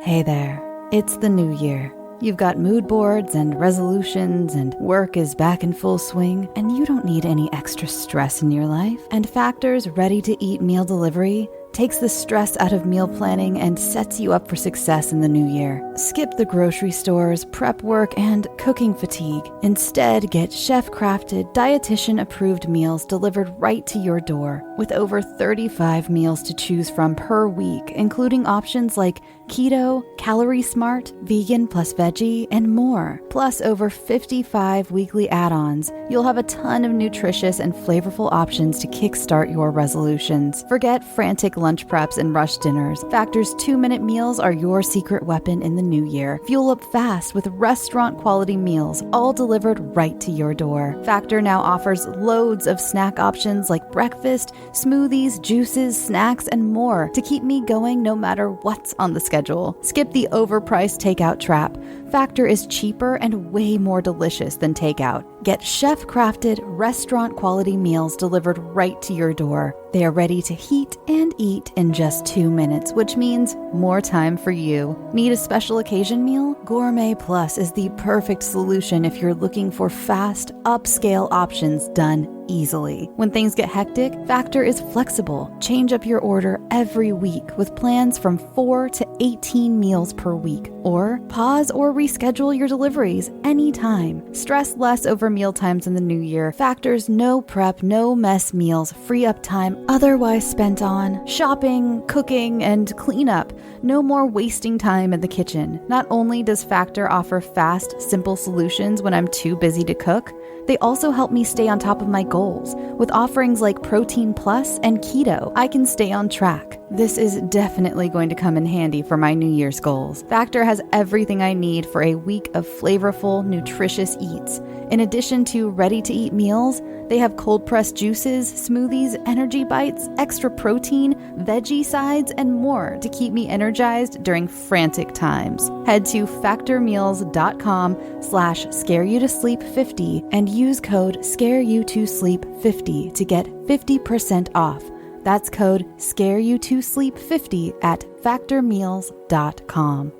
[SPEAKER 2] Hey there, it's the new year. You've got mood boards and resolutions, and work is back in full swing, and you don't need any extra stress in your life. And Factor's ready-to-eat meal delivery takes the stress out of meal planning and sets you up for success in the new year. Skip the grocery stores, prep work, and cooking fatigue. Instead, get chef-crafted, dietitian-approved meals delivered right to your door, with over 35 meals to choose from per week, including options like keto, calorie smart, vegan plus veggie, and more. Plus over 55 weekly add-ons. You'll have a ton of nutritious and flavorful options to kickstart your resolutions. Forget frantic lunch preps and rush dinners. Factor's 2-minute meals are your secret weapon in the new year. Fuel up fast with restaurant-quality meals, all delivered right to your door. Factor now offers loads of snack options like breakfast, smoothies, juices, snacks, and more to keep me going no matter what's on the schedule. Skip the overpriced takeout trap. Factor is cheaper and way more delicious than takeout. Get chef-crafted, restaurant-quality meals delivered right to your door. They are ready to heat and eat in just 2 minutes, which means more time for you. Need a special occasion meal? Gourmet Plus is the perfect solution if you're looking for fast, upscale options done easily. When things get hectic, Factor is flexible. Change up your order every week with plans from 4 to 18 meals per week. Or pause or reschedule your deliveries anytime. Stress less over meal times in the new year. Factor's no prep, no mess meals free up time otherwise spent on shopping, cooking, and cleanup. No more wasting time in the kitchen. Not only does Factor offer fast, simple solutions when I'm too busy to cook, they also help me stay on top of my goals. With offerings like Protein Plus and Keto, I can stay on track. This is definitely going to come in handy for my New Year's goals. Factor has everything I need for a week of flavorful, nutritious eats. In addition to ready-to-eat meals, they have cold-pressed juices, smoothies, energy bites, extra protein, veggie sides, and more to keep me energized during frantic times. Head to factormeals.com/scareyoutosleep50 and use code scareyoutosleep50 to get 50% off. That's code scareyoutosleep50 at factormeals.com.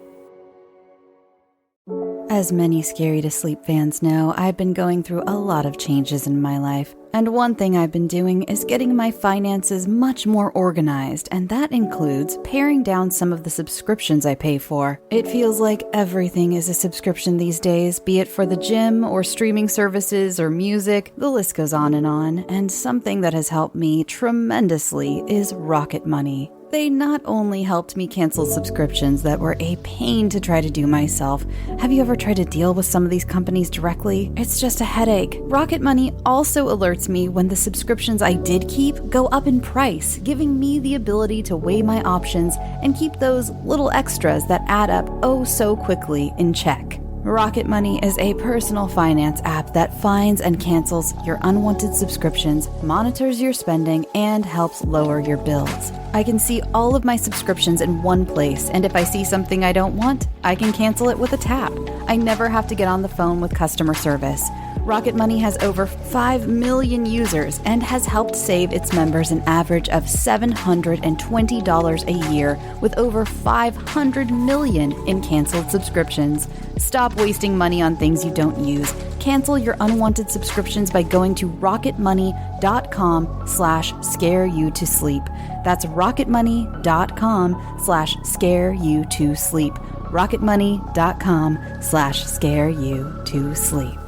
[SPEAKER 2] As many Scary to Sleep fans know, I've been going through a lot of changes in my life, and one thing I've been doing is getting my finances much more organized, and that includes paring down some of the subscriptions I pay for. It feels like everything is a subscription these days, be it for the gym or streaming services or music, the list goes on, and something that has helped me tremendously is Rocket Money. They not only helped me cancel subscriptions that were a pain to try to do myself. Have you ever tried to deal with some of these companies directly? It's just a headache. Rocket Money also alerts me when the subscriptions I did keep go up in price, giving me the ability to weigh my options and keep those little extras that add up oh so quickly in check. Rocket Money is a personal finance app that finds and cancels your unwanted subscriptions, monitors your spending, and helps lower your bills. I can see all of my subscriptions in one place, and if I see something I don't want, I can cancel it with a tap. I never have to get on the phone with customer service. Rocket Money has over 5 million users and has helped save its members an average of $720 a year with over 500 million in canceled subscriptions. Stop wasting money on things you don't use. Cancel your unwanted subscriptions by going to rocketmoney.com/scareyoutosleep. That's rocketmoney.com/scareyoutosleep. rocketmoney.com/scareyoutosleep.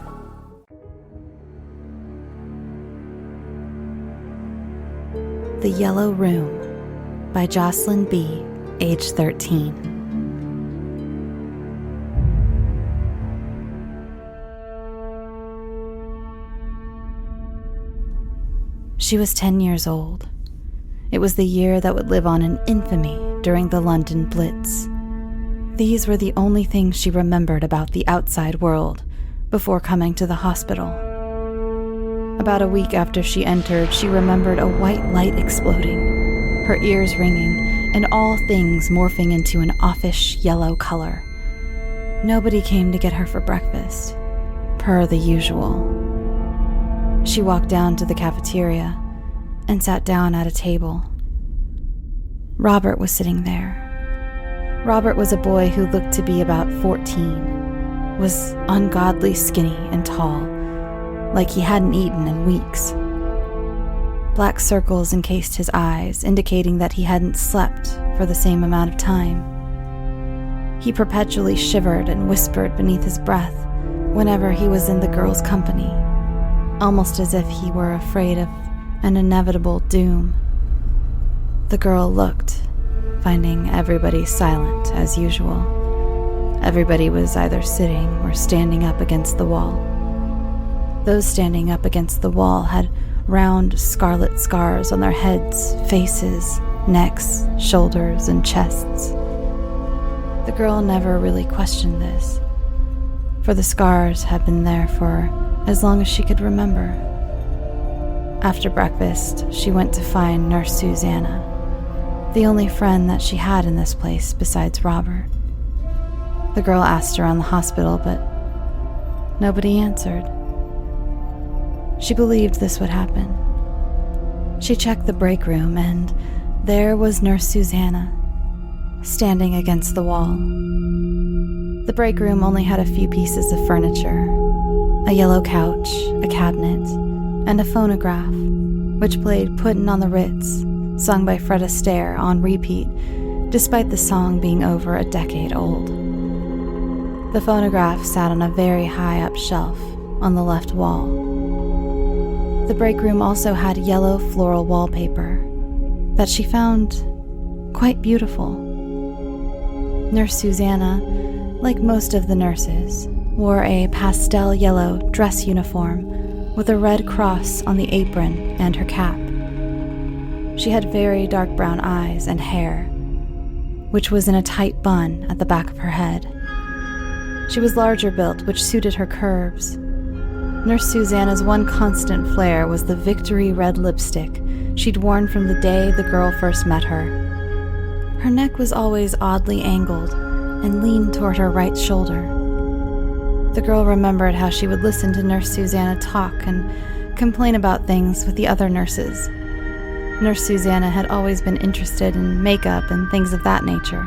[SPEAKER 2] The Yellow Room by Jocelyn B., age 13. She was 10 years old. It was the year that would live on in infamy during the London Blitz. These were the only things she remembered about the outside world before coming to the hospital. About a week after she entered, she remembered a white light exploding, her ears ringing, and all things morphing into an offish yellow color. Nobody came to get her for breakfast, per the usual. She walked down to the cafeteria and sat down at a table. Robert was sitting there. Robert was a boy who looked to be about 14, was ungodly skinny and tall, like he hadn't eaten in weeks. Black circles encased his eyes, indicating that he hadn't slept for the same amount of time. He perpetually shivered and whispered beneath his breath whenever he was in the girl's company, almost as if he were afraid of an inevitable doom. The girl looked, finding everybody silent as usual. Everybody was either sitting or standing up against the wall. Those standing up against the wall had round scarlet scars on their heads, faces, necks, shoulders, and chests. The girl never really questioned this, for the scars had been there for as long as she could remember. After breakfast, she went to find Nurse Susanna, the only friend that she had in this place besides Robert. The girl asked around the hospital, but nobody answered. She believed this would happen. She checked the break room, and there was Nurse Susanna, standing against the wall. The break room only had a few pieces of furniture, a yellow couch, a cabinet, and a phonograph, which played Puttin' on the Ritz, sung by Fred Astaire on repeat, despite the song being over a decade old. The phonograph sat on a very high-up shelf on the left wall. The break room also had yellow floral wallpaper that she found quite beautiful. Nurse Susanna, like most of the nurses, wore a pastel yellow dress uniform with a red cross on the apron and her cap. She had very dark brown eyes and hair, which was in a tight bun at the back of her head. She was larger built, which suited her curves. Nurse Susanna's one constant flair was the victory red lipstick she'd worn from the day the girl first met her. Her neck was always oddly angled and leaned toward her right shoulder. The girl remembered how she would listen to Nurse Susanna talk and complain about things with the other nurses. Nurse Susanna had always been interested in makeup and things of that nature.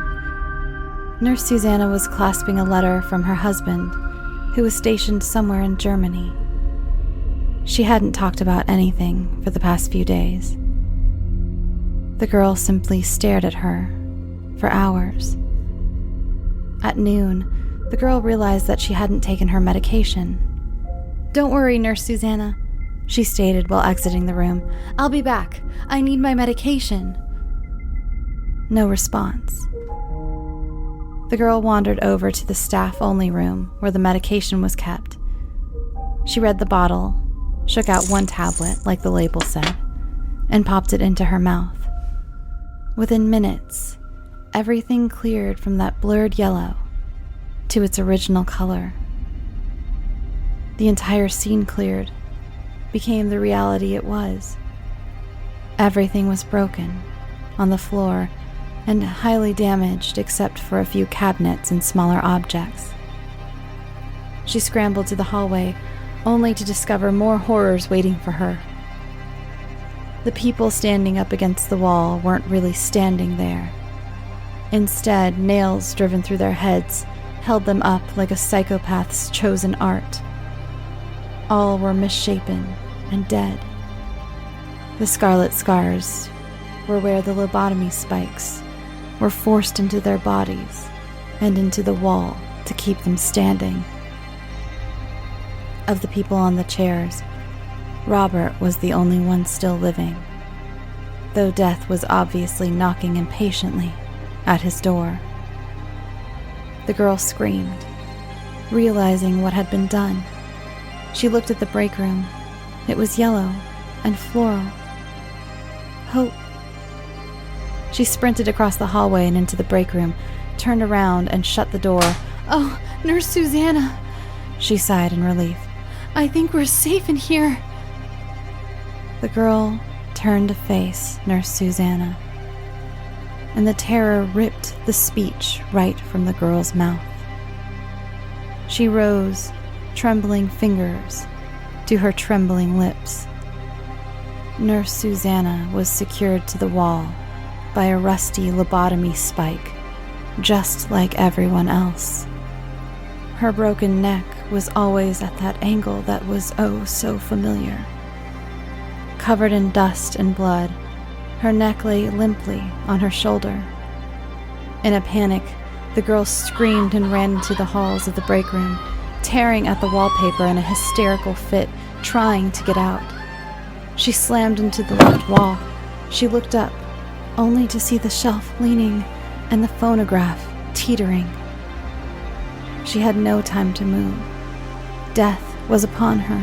[SPEAKER 2] Nurse Susanna was clasping a letter from her husband, who was stationed somewhere in Germany. She hadn't talked about anything for the past few days. The girl simply stared at her for hours. At noon, the girl realized that she hadn't taken her medication. "Don't worry, Nurse Susanna," she stated while exiting the room. "I'll be back. I need my medication." No response. The girl wandered over to the staff-only room where the medication was kept. She read the bottle, shook out one tablet, like the label said, and popped it into her mouth. Within minutes, everything cleared from that blurred yellow to its original color. The entire scene cleared, became the reality it was. Everything was broken, on the floor, and highly damaged except for a few cabinets and smaller objects. She scrambled to the hallway, only to discover more horrors waiting for her. The people standing up against the wall weren't really standing there. Instead, nails driven through their heads held them up like a psychopath's chosen art. All were misshapen and dead. The scarlet scars were where the lobotomy spikes were forced into their bodies and into the wall to keep them standing. Of the people on the chairs, Robert was the only one still living, though death was obviously knocking impatiently at his door. The girl screamed, realizing what had been done. She looked at the break room. It was yellow and floral. Hope. She sprinted across the hallway and into the break room, turned around and shut the door. "Oh, Nurse Susanna," she sighed in relief. "I think we're safe in here." The girl turned to face Nurse Susanna, and the terror ripped the speech right from the girl's mouth. She rose, trembling fingers to her trembling lips. Nurse Susanna was secured to the wall by a rusty lobotomy spike, just like everyone else. Her broken neck was always at that angle that was oh so familiar. Covered in dust and blood, her neck lay limply on her shoulder. In a panic, the girl screamed and ran into the halls of the break room, tearing at the wallpaper in a hysterical fit, trying to get out. She slammed into the left wall. She looked up, only to see the shelf leaning and the phonograph teetering. She had no time to move. Death was upon her.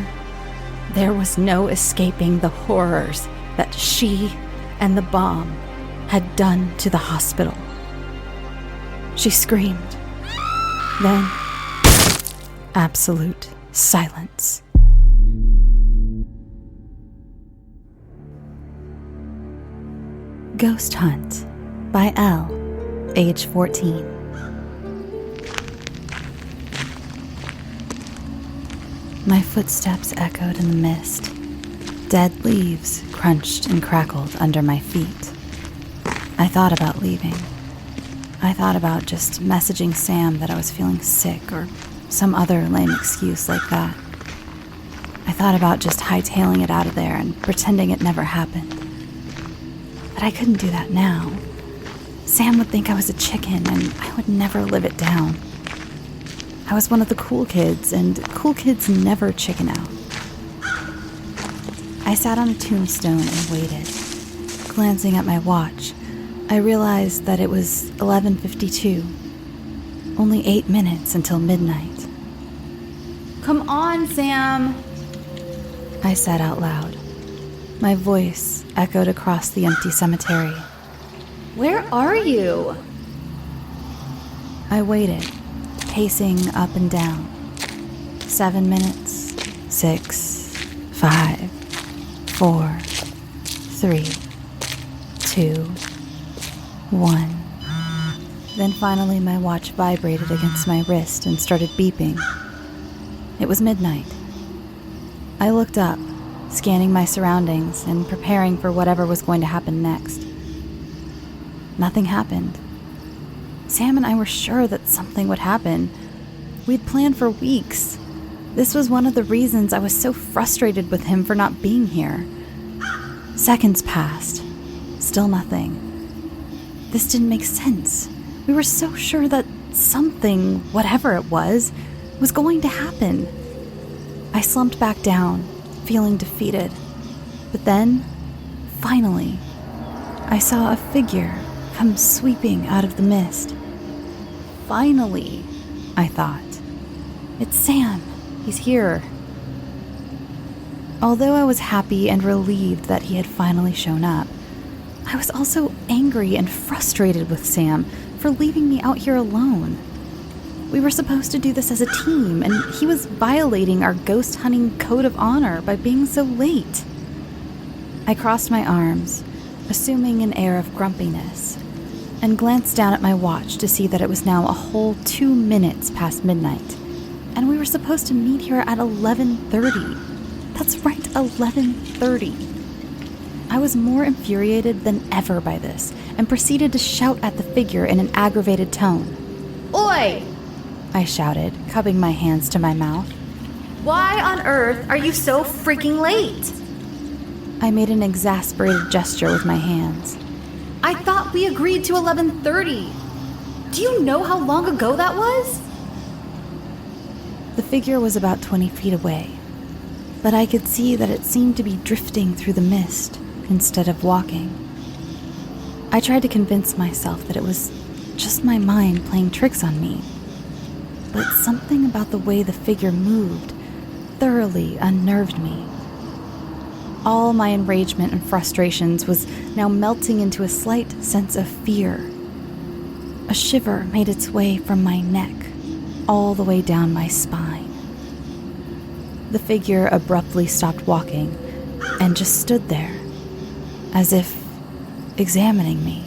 [SPEAKER 2] There was no escaping the horrors that she and the bomb had done to the hospital. She screamed. Then, absolute silence. Ghost Hunt by L, age 14. My footsteps echoed in the mist. Dead leaves crunched and crackled under my feet. I thought about leaving. I thought about just messaging Sam that I was feeling sick or some other lame excuse like that. I thought about just hightailing it out of there and pretending it never happened. But I couldn't do that now. Sam would think I was a chicken and I would never live it down. I was one of the cool kids, and cool kids never chicken out. I sat on a tombstone and waited. Glancing at my watch, I realized that it was 11:52. Only 8 minutes until midnight. "Come on, Sam," I said out loud. My voice echoed across the empty cemetery. "Where are you?" I waited, pacing up and down. 7 minutes, 6, 5, 4, 3, 2, 1. Then finally my watch vibrated against my wrist and started beeping. It was midnight. I looked up, scanning my surroundings and preparing for whatever was going to happen next. Nothing happened. Sam and I were sure that something would happen. We'd planned for weeks. This was one of the reasons I was so frustrated with him for not being here. Seconds passed. Still nothing. This didn't make sense. We were so sure that something, whatever it was going to happen. I slumped back down, feeling defeated. But then, finally, I saw a figure come sweeping out of the mist. Finally, I thought. It's Sam. He's here. Although I was happy and relieved that he had finally shown up, I was also angry and frustrated with Sam for leaving me out here alone. We were supposed to do this as a team, and he was violating our ghost hunting code of honor by being so late. I crossed my arms, assuming an air of grumpiness, and glanced down at my watch to see that it was now a whole 2 minutes past midnight, and we were supposed to meet here at 11:30. That's right, 11:30. I was more infuriated than ever by this, and proceeded to shout at the figure in an aggravated tone.
[SPEAKER 6] Oi!
[SPEAKER 2] I shouted, cupping my hands to my mouth.
[SPEAKER 6] Why on earth are you so freaking late?
[SPEAKER 2] I made an exasperated gesture with my hands.
[SPEAKER 6] I thought we agreed to 11:30. Do you know how long ago that was?
[SPEAKER 2] The figure was about 20 feet away, but I could see that it seemed to be drifting through the mist instead of walking. I tried to convince myself that it was just my mind playing tricks on me, but something about the way the figure moved thoroughly unnerved me. All my enragement and frustrations was now melting into a slight sense of fear. A shiver made its way from my neck all the way down my spine. The figure abruptly stopped walking and just stood there, as if examining me.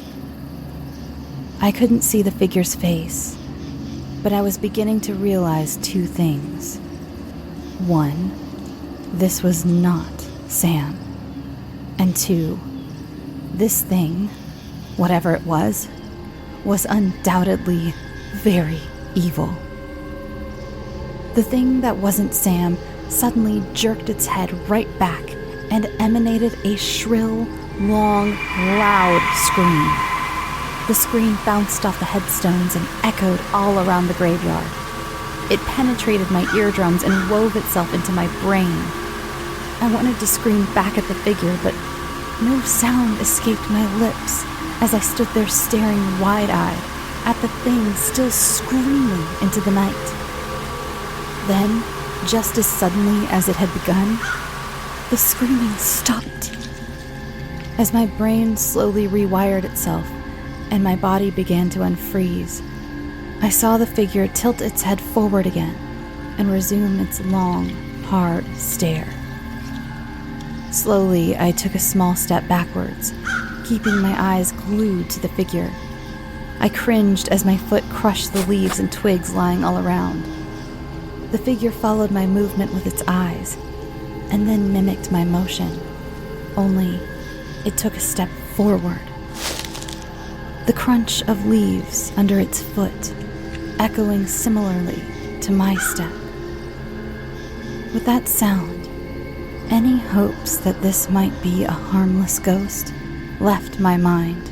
[SPEAKER 2] I couldn't see the figure's face, but I was beginning to realize 2 things. 1, this was not Sam. And 2, this thing, whatever it was undoubtedly very evil. The thing that wasn't Sam suddenly jerked its head right back and emanated a shrill, long, loud scream. The scream bounced off the headstones and echoed all around the graveyard. It penetrated my eardrums and wove itself into my brain. I wanted to scream back at the figure, but no sound escaped my lips as I stood there staring wide-eyed at the thing still screaming into the night. Then, just as suddenly as it had begun, the screaming stopped. As my brain slowly rewired itself and my body began to unfreeze, I saw the figure tilt its head forward again and resume its long, hard stare. Slowly, I took a small step backwards, keeping my eyes glued to the figure. I cringed as my foot crushed the leaves and twigs lying all around. The figure followed my movement with its eyes, and then mimicked my motion, only it took a step forward. The crunch of leaves under its foot, echoing similarly to my step. With that sound, any hopes that this might be a harmless ghost left my mind.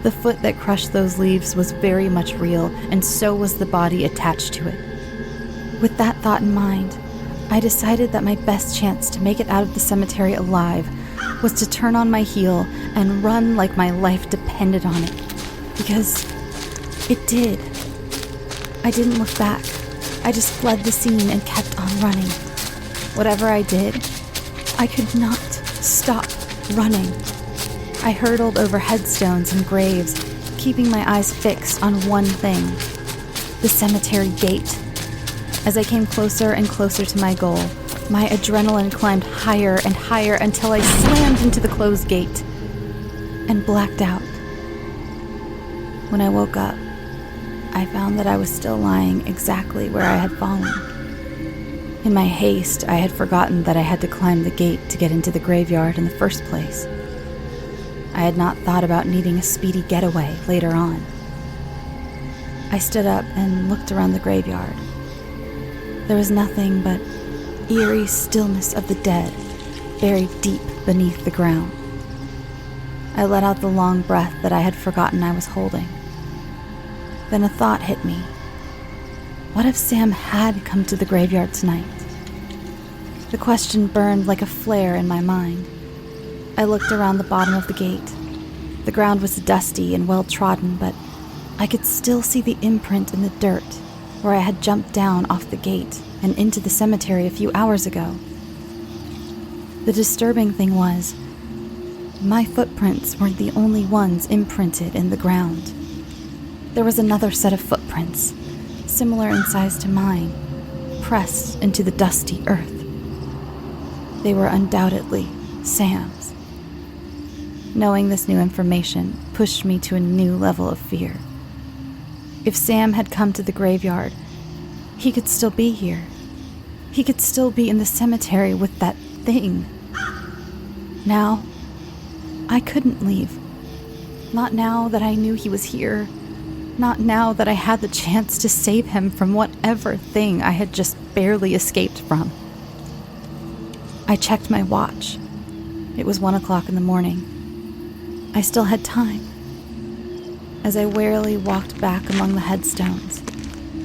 [SPEAKER 2] The foot that crushed those leaves was very much real, and so was the body attached to it. With that thought in mind, I decided that my best chance to make it out of the cemetery alive was to turn on my heel and run like my life depended on it. Because it did. I didn't look back. I just fled the scene and kept on running. Whatever I did, I could not stop running. I hurtled over headstones and graves, keeping my eyes fixed on one thing: the cemetery gate. As I came closer and closer to my goal, my adrenaline climbed higher and higher until I slammed into the closed gate and blacked out. When I woke up, I found that I was still lying exactly where I had fallen. In my haste, I had forgotten that I had to climb the gate to get into the graveyard in the first place. I had not thought about needing a speedy getaway later on. I stood up and looked around the graveyard. There was nothing but eerie stillness of the dead, buried deep beneath the ground. I let out the long breath that I had forgotten I was holding. Then a thought hit me. What if Sam had come to the graveyard tonight? The question burned like a flare in my mind. I looked around the bottom of the gate. The ground was dusty and well-trodden, but I could still see the imprint in the dirt where I had jumped down off the gate and into the cemetery a few hours ago. The disturbing thing was, my footprints weren't the only ones imprinted in the ground. There was another set of footprints, similar in size to mine, pressed into the dusty earth. They were undoubtedly Sam's. Knowing this new information pushed me to a new level of fear. If Sam had come to the graveyard, he could still be here. He could still be in the cemetery with that thing. Now, I couldn't leave. Not now that I knew he was here. Not now that I had the chance to save him from whatever thing I had just barely escaped from. I checked my watch. It was 1 o'clock in the morning. I still had time. As I warily walked back among the headstones,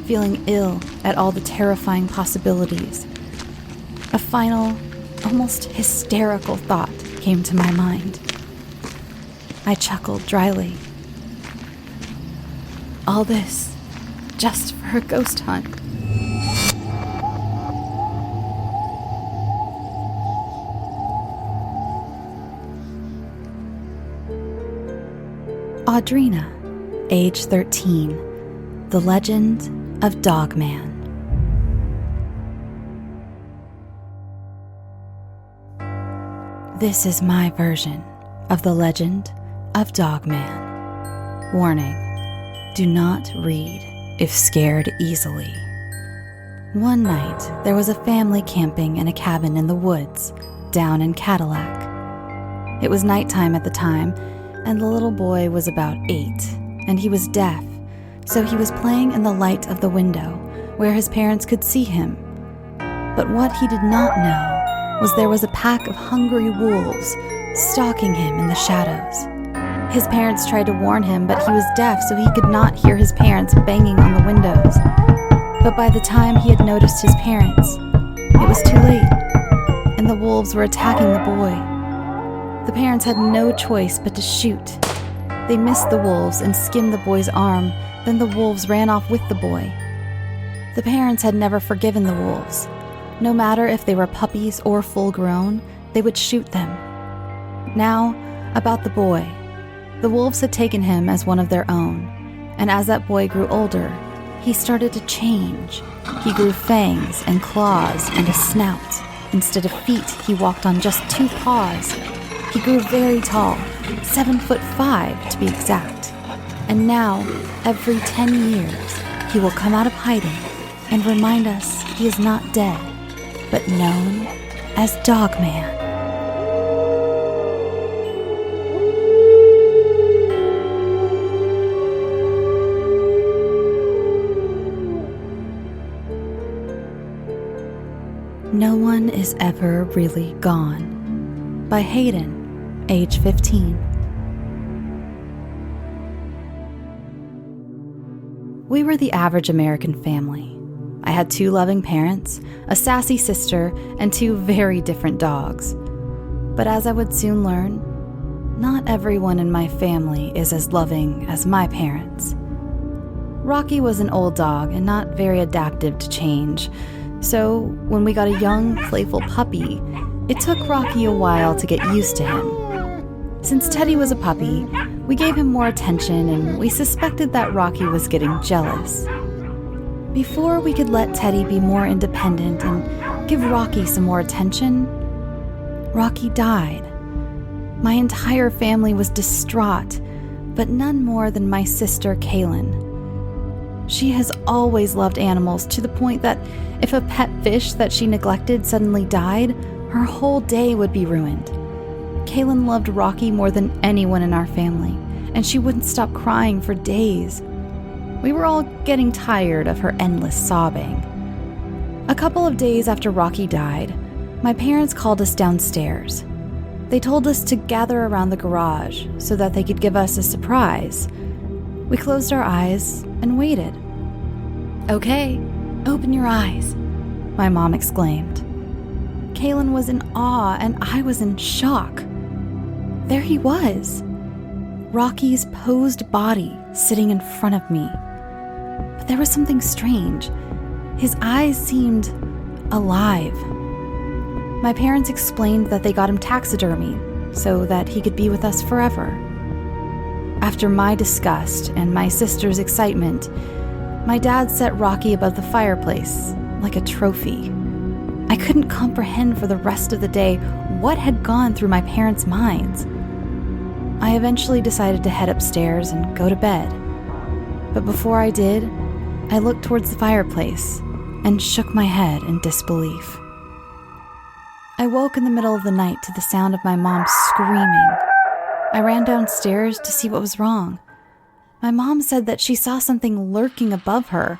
[SPEAKER 2] feeling ill at all the terrifying possibilities, a final, almost hysterical thought came to my mind. I chuckled dryly. All this just for a ghost hunt. Audrina, age 13, The Legend of Dogman. This is my version of The Legend of Dogman. Warning, do not read if scared easily. One night, there was a family camping in a cabin in the woods, down in Cadillac. It was nighttime at the time, and the little boy was about 8, and he was deaf, so he was playing in the light of the window, where his parents could see him. But what he did not know was there was a pack of hungry wolves stalking him in the shadows. His parents tried to warn him, but he was deaf, so he could not hear his parents banging on the windows. But by the time he had noticed his parents, it was too late, and the wolves were attacking the boy. The parents had no choice but to shoot. They missed the wolves and skinned the boy's arm, then the wolves ran off with the boy. The parents had never forgiven the wolves. No matter if they were puppies or full-grown, they would shoot them. Now, about the boy. The wolves had taken him as one of their own, and as that boy grew older, he started to change. He grew fangs and claws and a snout. Instead of feet, he walked on just 2 paws. He grew very tall, 7'5" to be exact. And now, every 10 years, he will come out of hiding and remind us he is not dead, but known as Dogman. No One is Ever Really Gone by Hayden, age 15. We were the average American family. I had 2 loving parents, a sassy sister, and 2 very different dogs. But as I would soon learn, not everyone in my family is as loving as my parents. Rocky was an old dog and not very adaptive to change, so when we got a young, playful puppy, it took Rocky a while to get used to him. Since Teddy was a puppy, we gave him more attention and we suspected that Rocky was getting jealous. Before we could let Teddy be more independent and give Rocky some more attention, Rocky died. My entire family was distraught, but none more than my sister Kaylin. She has always loved animals to the point that if a pet fish that she neglected suddenly died, her whole day would be ruined. Kaylin loved Rocky more than anyone in our family, and she wouldn't stop crying for days. We were all getting tired of her endless sobbing. A couple of days after Rocky died, my parents called us downstairs. They told us to gather around the garage so that they could give us a surprise. We closed our eyes and waited. "Okay, open your eyes," my mom exclaimed. Kaylin was in awe and I was in shock. There he was, Rocky's posed body sitting in front of me. But there was something strange. His eyes seemed alive. My parents explained that they got him taxidermy so that he could be with us forever. After my disgust and my sister's excitement, my dad set Rocky above the fireplace like a trophy. I couldn't comprehend for the rest of the day what had gone through my parents' minds. I eventually decided to head upstairs and go to bed. But before I did, I looked towards the fireplace and shook my head in disbelief. I woke in the middle of the night to the sound of my mom screaming. I ran downstairs to see what was wrong. My mom said that she saw something lurking above her,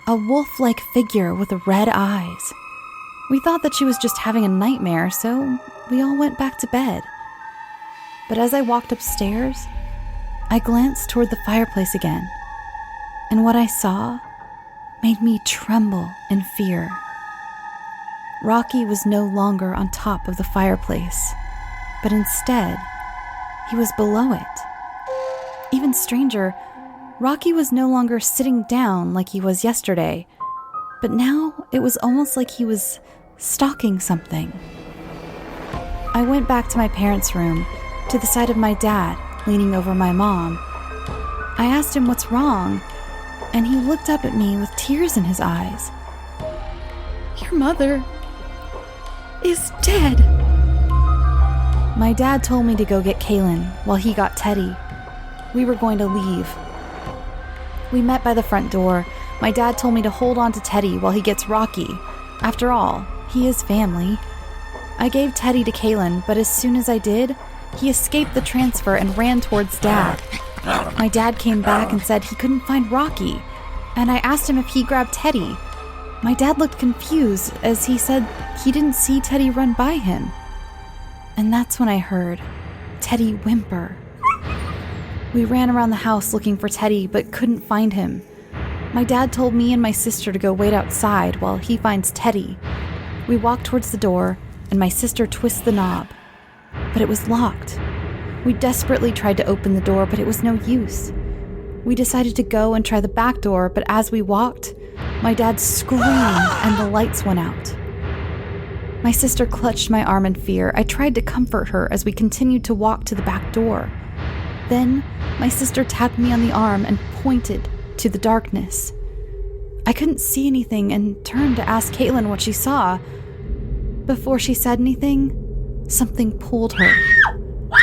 [SPEAKER 2] a wolf-like figure with red eyes. We thought that she was just having a nightmare, so we all went back to bed. But as I walked upstairs, I glanced toward the fireplace again, and what I saw made me tremble in fear. Rocky was no longer on top of the fireplace, but instead, he was below it. Even stranger, Rocky was no longer sitting down like he was yesterday, but now it was almost like he was stalking something. I went back to my parents' room, to the side of my dad, leaning over my mom. I asked him what's wrong, and he looked up at me with tears in his eyes. "Your mother is dead." My dad told me to go get Kaylin while he got Teddy. We were going to leave. We met by the front door. My dad told me to hold on to Teddy while he gets Rocky. After all, he is family. I gave Teddy to Kaylin, but as soon as I did, he escaped the transfer and ran towards Dad. My dad came back and said he couldn't find Rocky, and I asked him if he grabbed Teddy. My dad looked confused as he said he didn't see Teddy run by him. And that's when I heard Teddy whimper. We ran around the house looking for Teddy, but couldn't find him. My dad told me and my sister to go wait outside while he finds Teddy. We walked towards the door, and my sister twists the knob, but it was locked. We desperately tried to open the door, but it was no use. We decided to go and try the back door, but as we walked, my dad screamed and the lights went out. My sister clutched my arm in fear. I tried to comfort her as we continued to walk to the back door. Then, my sister tapped me on the arm and pointed to the darkness. I couldn't see anything and turned to ask Caitlin what she saw. Before she said anything, something pulled her.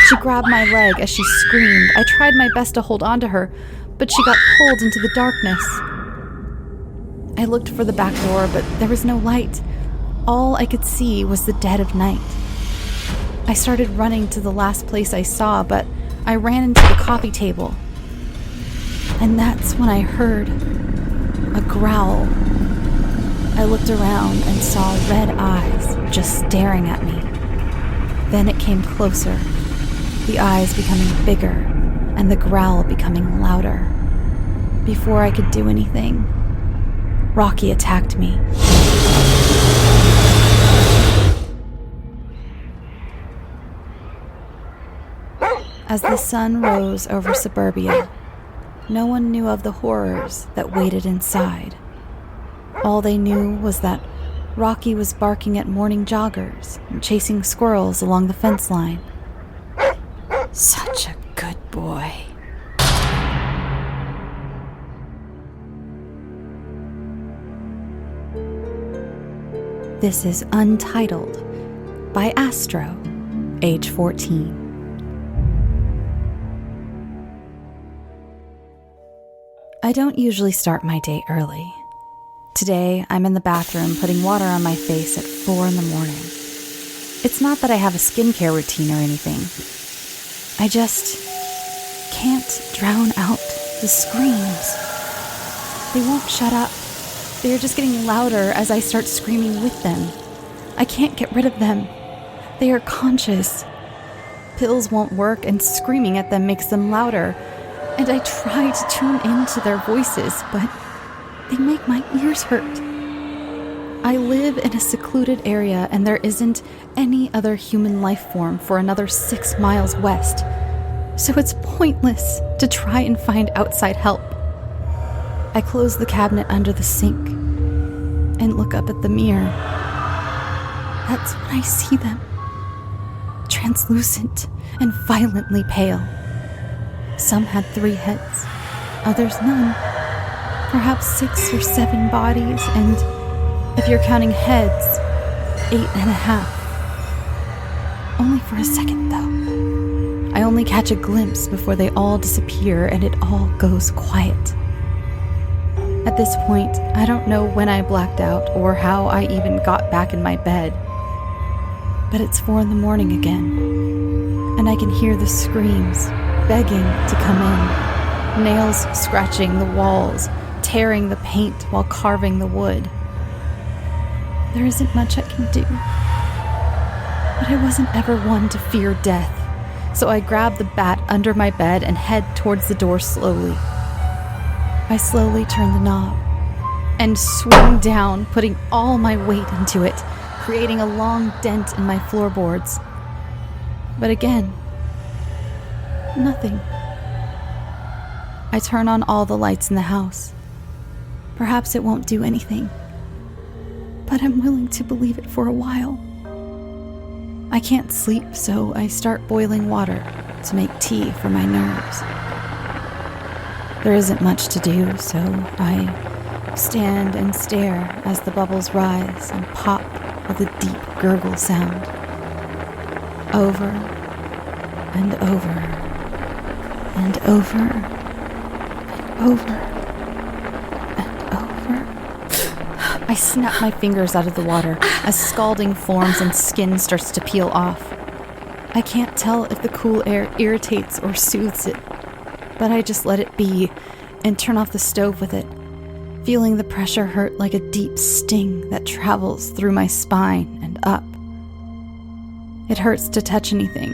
[SPEAKER 2] She grabbed my leg as she screamed. I tried my best to hold on to her, but she got pulled into the darkness. I looked for the back door, but there was no light. All I could see was the dead of night. I started running to the last place I saw, but I ran into the coffee table. And that's when I heard a growl. I looked around and saw red eyes just staring at me. Then it came closer, the eyes becoming bigger and the growl becoming louder. Before I could do anything, Rocky attacked me. As the sun rose over suburbia, no one knew of the horrors that waited inside. All they knew was that Rocky was barking at morning joggers and chasing squirrels along the fence line. Such a good boy. This is Untitled by Astro, age 14. I don't usually start my day early. Today, I'm in the bathroom putting water on my face at 4 in the morning. It's not that I have a skincare routine or anything. I just can't drown out the screams. They won't shut up. They're just getting louder as I start screaming with them. I can't get rid of them. They are conscious. Pills won't work, and screaming at them makes them louder. And I try to tune into their voices, but they make my ears hurt. I live in a secluded area, and there isn't any other human life form for another 6 miles west. So it's pointless to try and find outside help. I close the cabinet under the sink and look up at the mirror. That's when I see them. Translucent and violently pale. Some had 3 heads, others none. Perhaps 6 or 7 bodies, and if you're counting heads, 8.5. Only for a second, though. I only catch a glimpse before they all disappear and it all goes quiet. At this point, I don't know when I blacked out or how I even got back in my bed. But it's 4 in the morning again, and I can hear the screams, begging to come in, nails scratching the walls, tearing the paint while carving the wood. There isn't much I can do. But I wasn't ever one to fear death, so I grab the bat under my bed and head towards the door slowly. I slowly turn the knob and swing down, putting all my weight into it, creating a long dent in my floorboards. But again, nothing. I turn on all the lights in the house. Perhaps it won't do anything, but I'm willing to believe it for a while. I can't sleep, so I start boiling water to make tea for my nerves. There isn't much to do, so I stand and stare as the bubbles rise and pop with a deep gurgle sound. Over and over and over and over and over. I snap my fingers out of the water as scalding forms and skin starts to peel off. I can't tell if the cool air irritates or soothes it, but I just let it be and turn off the stove with it, feeling the pressure hurt like a deep sting that travels through my spine and up. It hurts to touch anything,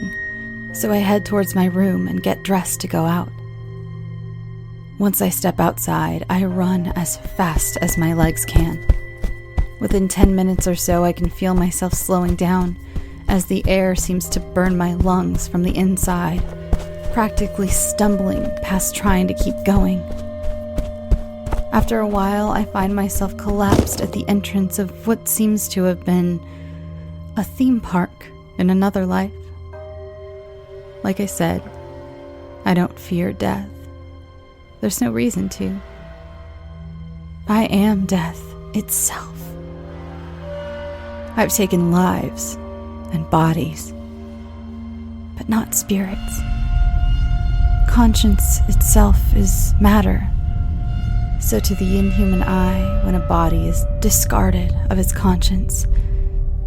[SPEAKER 2] so I head towards my room and get dressed to go out. Once I step outside, I run as fast as my legs can. Within 10 minutes or so, I can feel myself slowing down as the air seems to burn my lungs from the inside, practically stumbling past trying to keep going. After a while, I find myself collapsed at the entrance of what seems to have been a theme park in another life. Like I said, I don't fear death. There's no reason to. I am death itself. I've taken lives and bodies, but not spirits. Conscience itself is matter. So to the inhuman eye, when a body is discarded of its conscience,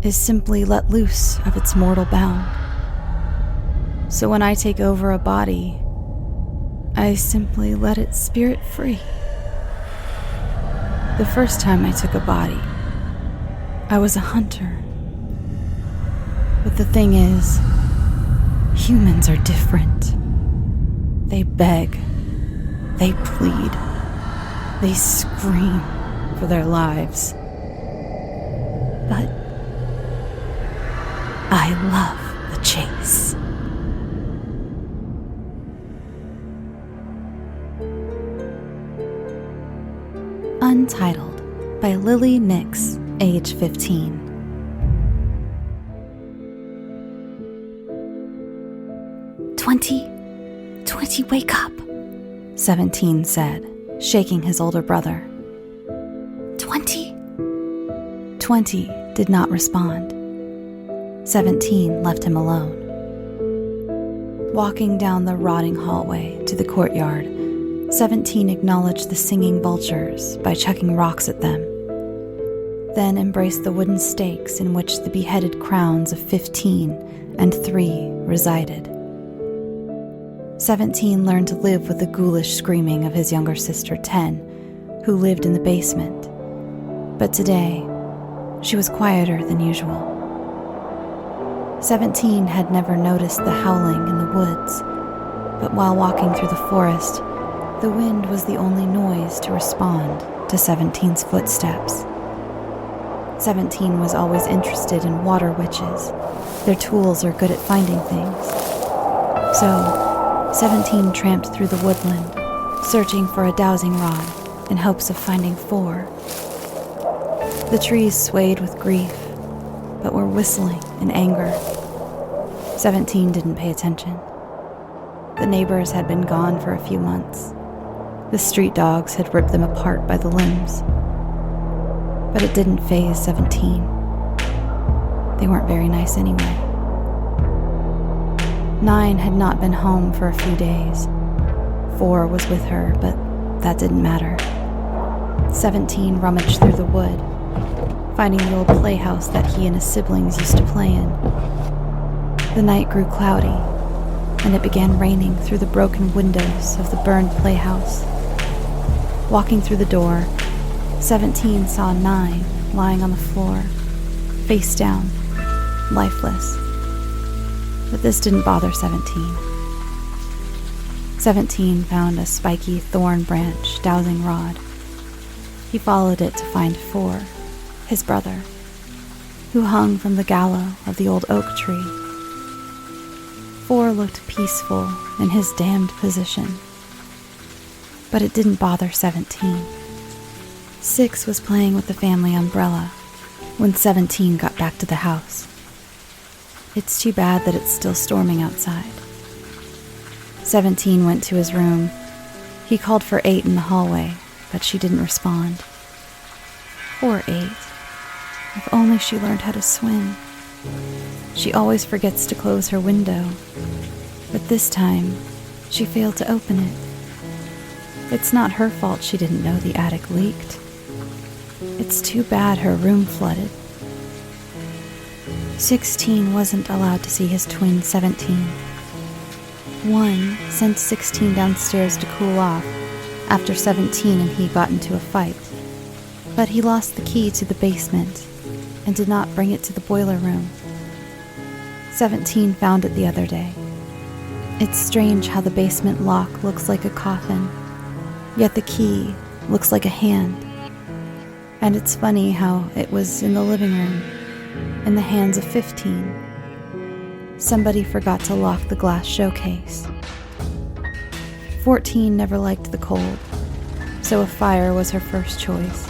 [SPEAKER 2] is simply let loose of its mortal bound. So when I take over a body, I simply let its spirit free. The first time I took a body, I was a hunter. But the thing is, humans are different. They beg, they plead, they scream for their lives. But I love the chase. Untitled by Lily Nix, age 15. Twenty, wake up, 17 said, shaking his older brother. 20 did not respond. 17 left him alone. Walking down the rotting hallway to the courtyard, 17 acknowledged the singing vultures by chucking rocks at them, then embraced the wooden stakes in which the beheaded crowns of 15 and 3 resided. 17 learned to live with the ghoulish screaming of his younger sister 10, who lived in the basement. But today, she was quieter than usual. 17 had never noticed the howling in the woods, but while walking through the forest, the wind was the only noise to respond to 17's footsteps. 17 was always interested in water witches. Their tools are good at finding things. So, 17 tramped through the woodland, searching for a dowsing rod in hopes of finding 4. The trees swayed with grief, but were whistling in anger. 17 didn't pay attention. The neighbors had been gone for a few months. The street dogs had ripped them apart by the limbs. But it didn't faze 17. They weren't very nice anyway. 9 had not been home for a few days. 4 was with her, but that didn't matter. 17 rummaged through the wood, finding the old playhouse that he and his siblings used to play in. The night grew cloudy, and it began raining through the broken windows of the burned playhouse. Walking through the door, 17 saw 9 lying on the floor, face down, lifeless. But this didn't bother 17. 17 found a spiky thorn branch dowsing rod. He followed it to find 4, his brother, who hung from the gallows of the old oak tree. 4 looked peaceful in his damned position, but it didn't bother 17. 6 was playing with the family umbrella when 17 got back to the house. It's too bad that it's still storming outside. 17 went to his room. He called for 8 in the hallway, but she didn't respond. Poor 8. If only she learned how to swim. She always forgets to close her window, but this time she failed to open it. It's not her fault she didn't know the attic leaked. It's too bad her room flooded. 16 wasn't allowed to see his twin 17. 1 sent 16 downstairs to cool off after 17 and he got into a fight, but he lost the key to the basement and did not bring it to the boiler room. 17 found it the other day. It's strange how the basement lock looks like a coffin, yet the key looks like a hand. And it's funny how it was in the living room, in the hands of 15. Somebody forgot to lock the glass showcase. 14 never liked the cold, so a fire was her first choice.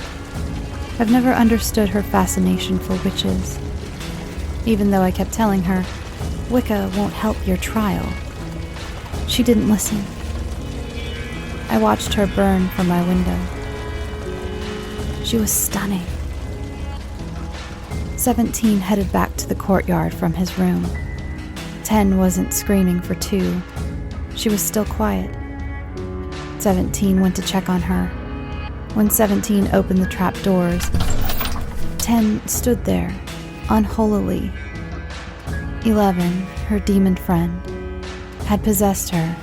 [SPEAKER 2] I've never understood her fascination for witches, even though I kept telling her, Wicca won't help your trial. She didn't listen. I watched her burn from my window. She was stunning. 17 headed back to the courtyard from his room. 10 wasn't screaming for 2. She was still quiet. 17 went to check on her. When 17 opened the trap doors, 10 stood there, unholily. 11, her demon friend, had possessed her.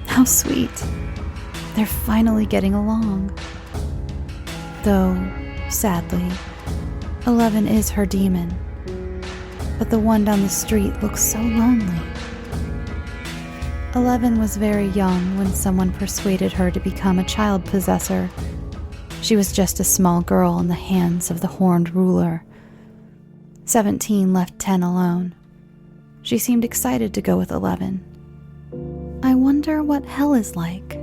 [SPEAKER 2] How sweet. They're finally getting along. Though, sadly, 11 is her demon. But the one down the street looks so lonely. 11 was very young when someone persuaded her to become a child possessor. She was just a small girl in the hands of the horned ruler. 17 left 10 alone. She seemed excited to go with 11. I wonder what hell is like.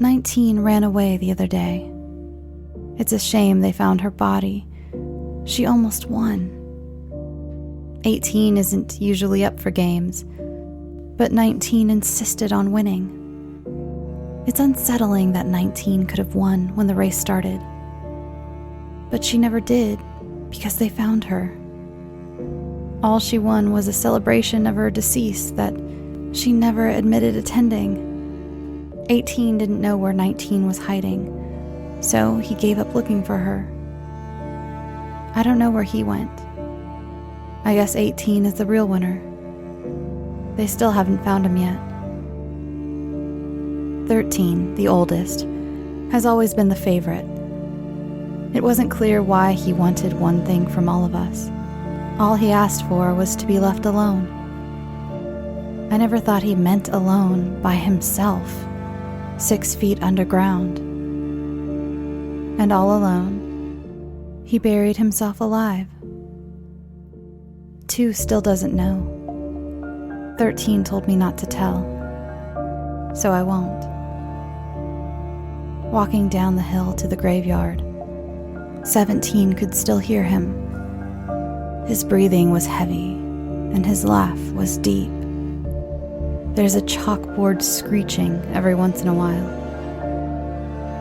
[SPEAKER 2] 19 ran away the other day. It's a shame they found her body. She almost won. 18 isn't usually up for games, but 19 insisted on winning. It's unsettling that 19 could have won when the race started. But she never did, because they found her. All she won was a celebration of her decease that she never admitted attending. 18 didn't know where 19 was hiding, so he gave up looking for her. I don't know where he went. I guess 18 is the real winner. They still haven't found him yet. 13, the oldest, has always been the favorite. It wasn't clear why he wanted one thing from all of us. All he asked for was to be left alone. I never thought he meant alone by himself, 6 feet underground. And all alone, he buried himself alive. 2 still doesn't know. 13 told me not to tell, so I won't. Walking down the hill to the graveyard, 17 could still hear him. His breathing was heavy, and his laugh was deep. There's a chalkboard screeching every once in a while.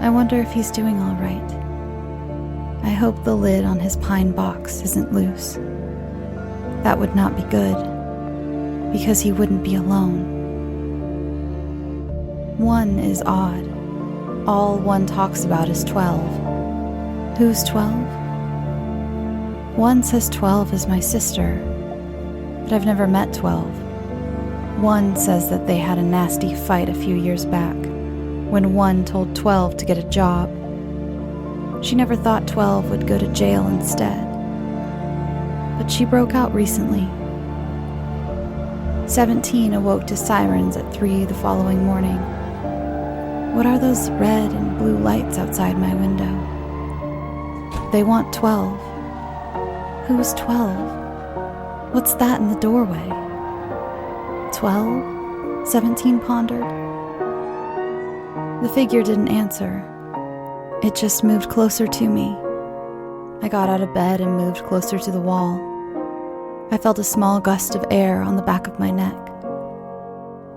[SPEAKER 2] I wonder if he's doing all right. I hope the lid on his pine box isn't loose. That would not be good, because he wouldn't be alone. 1 is odd. All 1 talks about is 12. Who's 12? 1 says 12 is my sister, but I've never met 12. 1 says that they had a nasty fight a few years back, when 1 told 12 to get a job. She never thought 12 would go to jail instead. But she broke out recently. 17 awoke to sirens at 3 the following morning. What are those red and blue lights outside my window? They want 12. Who's 12? What's that in the doorway? 12? 17 pondered. The figure didn't answer. It just moved closer to me. I got out of bed and moved closer to the wall. I felt a small gust of air on the back of my neck.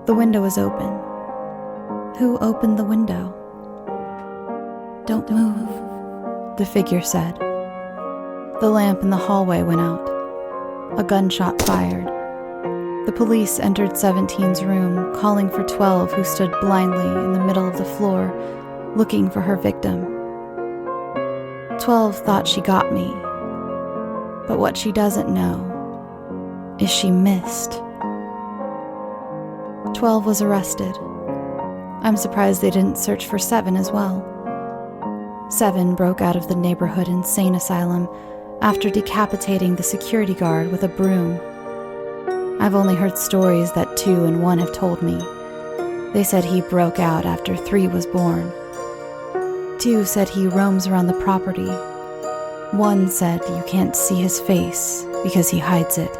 [SPEAKER 2] The window was open. Who opened the window? Don't move, the figure said. The lamp in the hallway went out. A gunshot fired. The police entered 17's room, calling for 12, who stood blindly in the middle of the floor, looking for her victim. 12 thought she got me, but what she doesn't know is she missed. 12 was arrested. I'm surprised they didn't search for 7 as well. 7 broke out of the neighborhood insane asylum after decapitating the security guard with a broom. I've only heard stories that 2 and 1 have told me. They said he broke out after 3 was born. 2 said he roams around the property. 1 said you can't see his face because he hides it.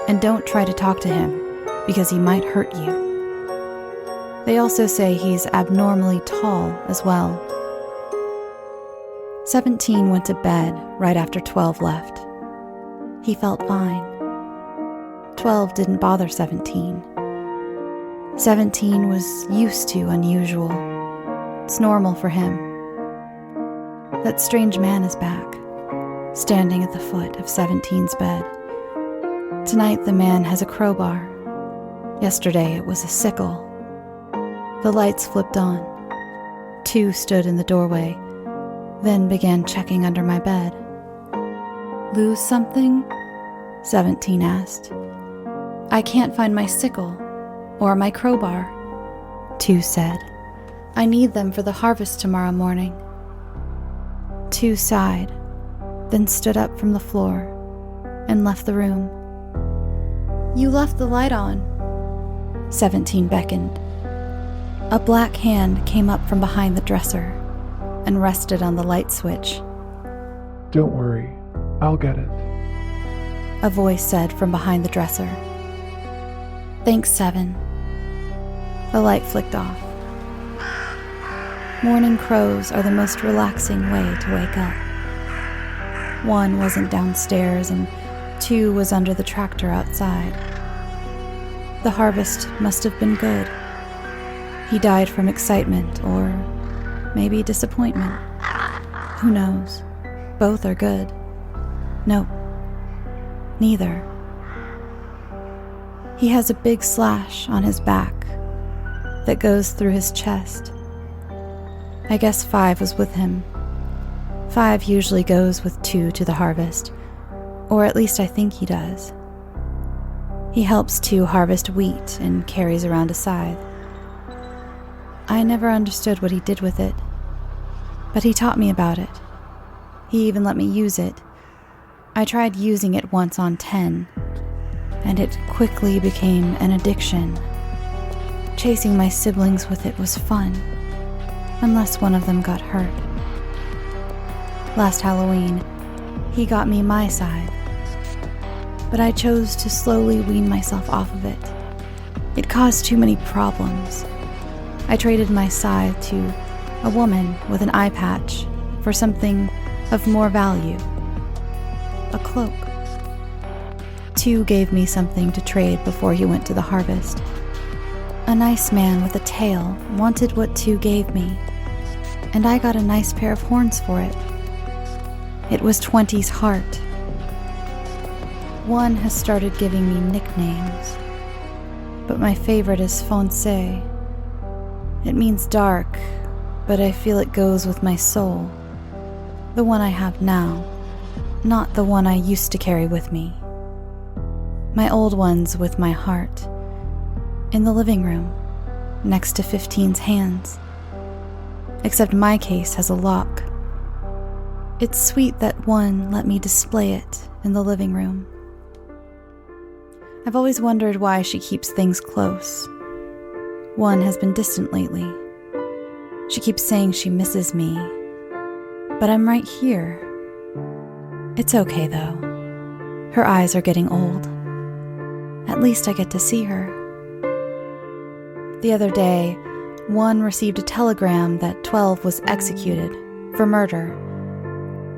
[SPEAKER 2] And don't try to talk to him because he might hurt you. They also say he's abnormally tall as well. 17 went to bed right after 12 left. He felt fine. 12 didn't bother 17. 17 was used to unusual. It's normal for him. That strange man is back, standing at the foot of 17's bed. Tonight the man has a crowbar. Yesterday it was a sickle. The lights flipped on. 2 stood in the doorway, then began checking under my bed. Lose something? 17 asked. I can't find my sickle or my crowbar, 2 said. I need them for the harvest tomorrow morning. 2 sighed, then stood up from the floor and left the room. You left the light on, 17 beckoned. A black hand came up from behind the dresser and rested on the light switch.
[SPEAKER 7] Don't worry, I'll get it,
[SPEAKER 2] a voice said from behind the dresser. Thanks, 7. The light flicked off. Morning crows are the most relaxing way to wake up. 1 wasn't downstairs and 2 was under the tractor outside. The harvest must have been good. He died from excitement or maybe disappointment. Who knows? Both are good. Nope. Neither. He has a big slash on his back. that goes through his chest. I guess 5 was with him. 5 usually goes with 2 to the harvest, or at least I think he does. He helps 2 harvest wheat and carries around a scythe. I never understood what he did with it, but he taught me about it. He even let me use it. I tried using it once on 10, and it quickly became an addiction. Chasing my siblings with it was fun, unless one of them got hurt. Last Halloween, he got me my scythe, but I chose to slowly wean myself off of it. It caused too many problems. I traded my scythe to a woman with an eye patch for something of more value, a cloak. 2 gave me something to trade before he went to the harvest. A nice man with a tail wanted what 2 gave me, and I got a nice pair of horns for it. It was 20's heart. 1 has started giving me nicknames, but my favorite is Foncé. It means dark, but I feel it goes with my soul. The one I have now, not the one I used to carry with me. My old one's with my heart, in the living room, next to 15's hands. Except my case has a lock. It's sweet that 1 let me display it in the living room. I've always wondered why she keeps things close. 1 has been distant lately. She keeps saying she misses me, but I'm right here. It's okay though. Her eyes are getting old. At least I get to see her. The other day, 1 received a telegram that 12 was executed for murder,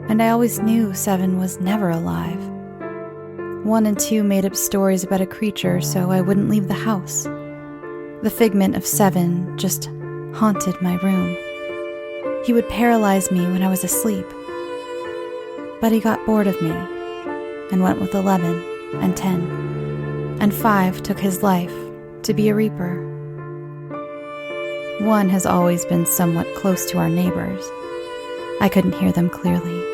[SPEAKER 2] and I always knew 7 was never alive. 1 and 2 made up stories about a creature so I wouldn't leave the house. The figment of 7 just haunted my room. He would paralyze me when I was asleep. But he got bored of me and went with 11 and 10, and 5 took his life to be a reaper. 1 has always been somewhat close to our neighbors. I couldn't hear them clearly.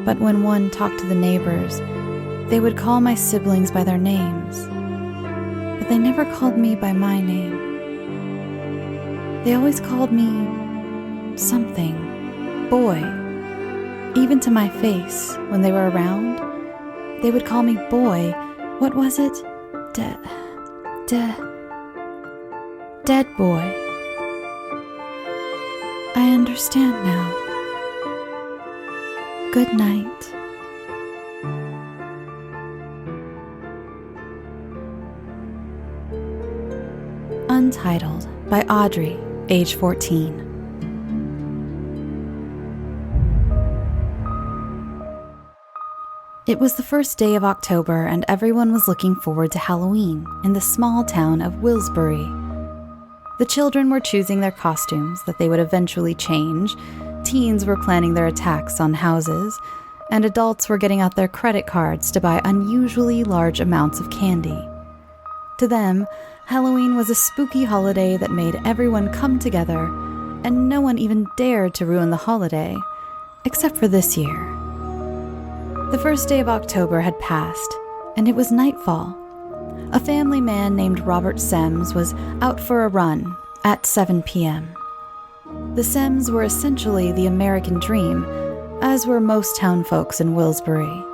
[SPEAKER 2] But when 1 talked to the neighbors, they would call my siblings by their names. But they never called me by my name. They always called me something, boy. Even to my face, when they were around, they would call me boy. What was it? Dead boy. I understand now. Good night. Untitled by Audrey, age 14. It was the first day of October and everyone was looking forward to Halloween in the small town of Willsbury. The children were choosing their costumes that they would eventually change, teens were planning their attacks on houses, and adults were getting out their credit cards to buy unusually large amounts of candy. To them, Halloween was a spooky holiday that made everyone come together, and no one even dared to ruin the holiday, except for this year. The first day of October had passed, and it was nightfall. A family man named Robert Semmes was out for a run at 7 p.m. The Semmes were essentially the American dream, as were most town folks in Willsbury.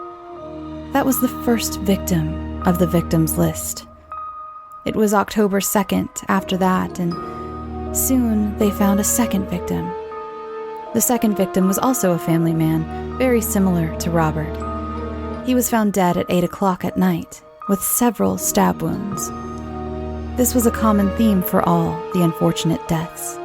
[SPEAKER 2] That was the first victim of the victims list. It was October 2nd after that, and soon they found a second victim. The second victim was also a family man, very similar to Robert. He was found dead at 8 o'clock at night, with several stab wounds. This was a common theme for all the unfortunate deaths.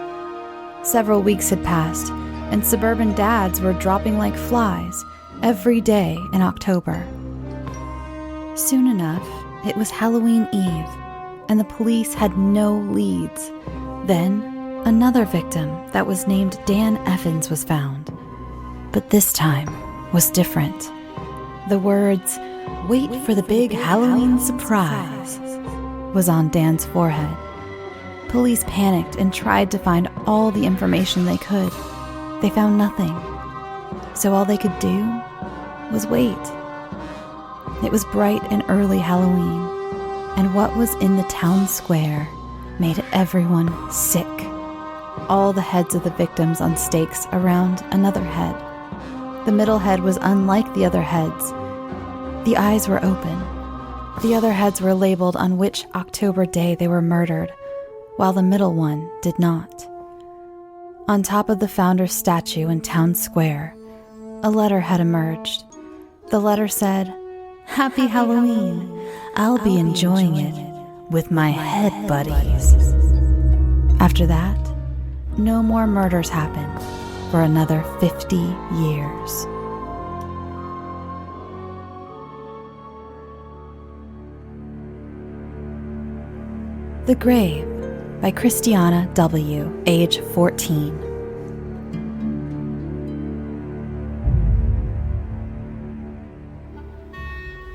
[SPEAKER 2] Several weeks had passed, and suburban dads were dropping like flies every day in October. Soon enough, it was Halloween Eve, and the police had no leads. Then, another victim that was named Dan Evans was found. But this time was different. The words, "Wait for the big Halloween surprise," was on Dan's forehead. Police panicked and tried to find all the information they could. They found nothing. So all they could do was wait. It was bright and early Halloween, and what was in the town square made everyone sick. All the heads of the victims on stakes around another head. The middle head was unlike the other heads. The eyes were open. The other heads were labeled on which October day they were murdered, while the middle one did not. On top of the founder's statue in town square, a letter had emerged. The letter said, "Happy Halloween. I'll be enjoying it with my head buddies." After that, no more murders happened for another 50 years. The Grave by Cristiana W., age 14.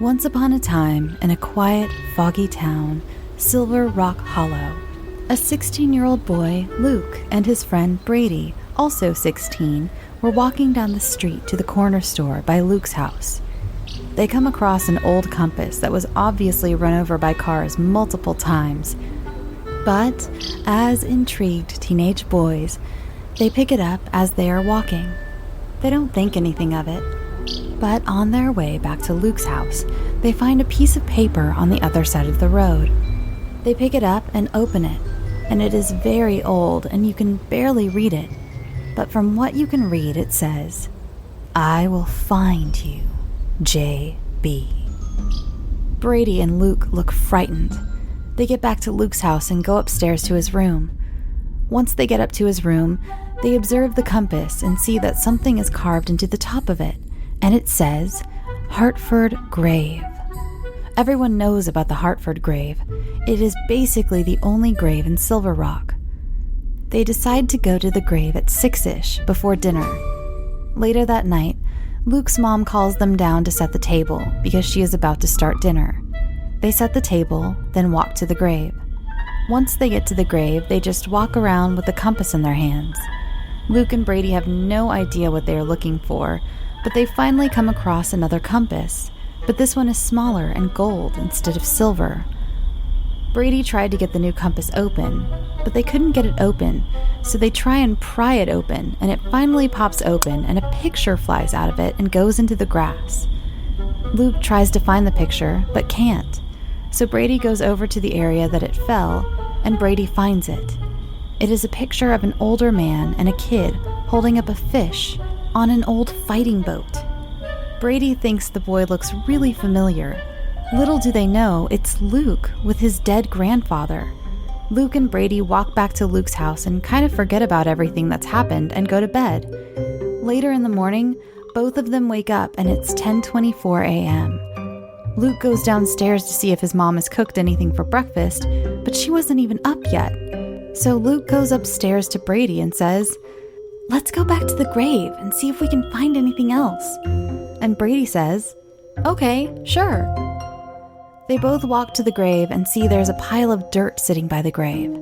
[SPEAKER 2] Once upon a time, in a quiet, foggy town, Silver Rock Hollow, a 16-year-old boy, Luke, and his friend Brady, also 16, were walking down the street to the corner store by Luke's house. They come across an old compass that was obviously run over by cars multiple times. But, as intrigued teenage boys, they pick it up as they are walking. They don't think anything of it. But on their way back to Luke's house, they find a piece of paper on the other side of the road. They pick it up and open it, and it is very old and you can barely read it. But from what you can read, it says, "I will find you, J.B." Brady and Luke look frightened. They get back to Luke's house and go upstairs to his room. Once they get up to his room, they observe the compass and see that something is carved into the top of it, and it says, "Hartford Grave." Everyone knows about the Hartford Grave. It is basically the only grave in Silver Rock. They decide to go to the grave at 6-ish before dinner. Later that night, Luke's mom calls them down to set the table because she is about to start dinner. They set the table, then walk to the grave. Once they get to the grave, they just walk around with the compass in their hands. Luke and Brady have no idea what they are looking for, but they finally come across another compass, but this one is smaller and gold instead of silver. Brady tried to get the new compass open, but they couldn't get it open, so they try and pry it open, and it finally pops open and a picture flies out of it and goes into the grass. Luke tries to find the picture, but can't. So Brady goes over to the area that it fell, and Brady finds it. It is a picture of an older man and a kid holding up a fish on an old fighting boat. Brady thinks the boy looks really familiar. Little do they know, it's Luke with his dead grandfather. Luke and Brady walk back to Luke's house and kind of forget about everything that's happened and go to bed. Later in the morning, both of them wake up and it's 10:24 a.m. Luke goes downstairs to see if his mom has cooked anything for breakfast, but she wasn't even up yet. So Luke goes upstairs to Brady and says, "Let's go back to the grave and see if we can find anything else." And Brady says, "Okay, sure." They both walk to the grave and see there's a pile of dirt sitting by the grave.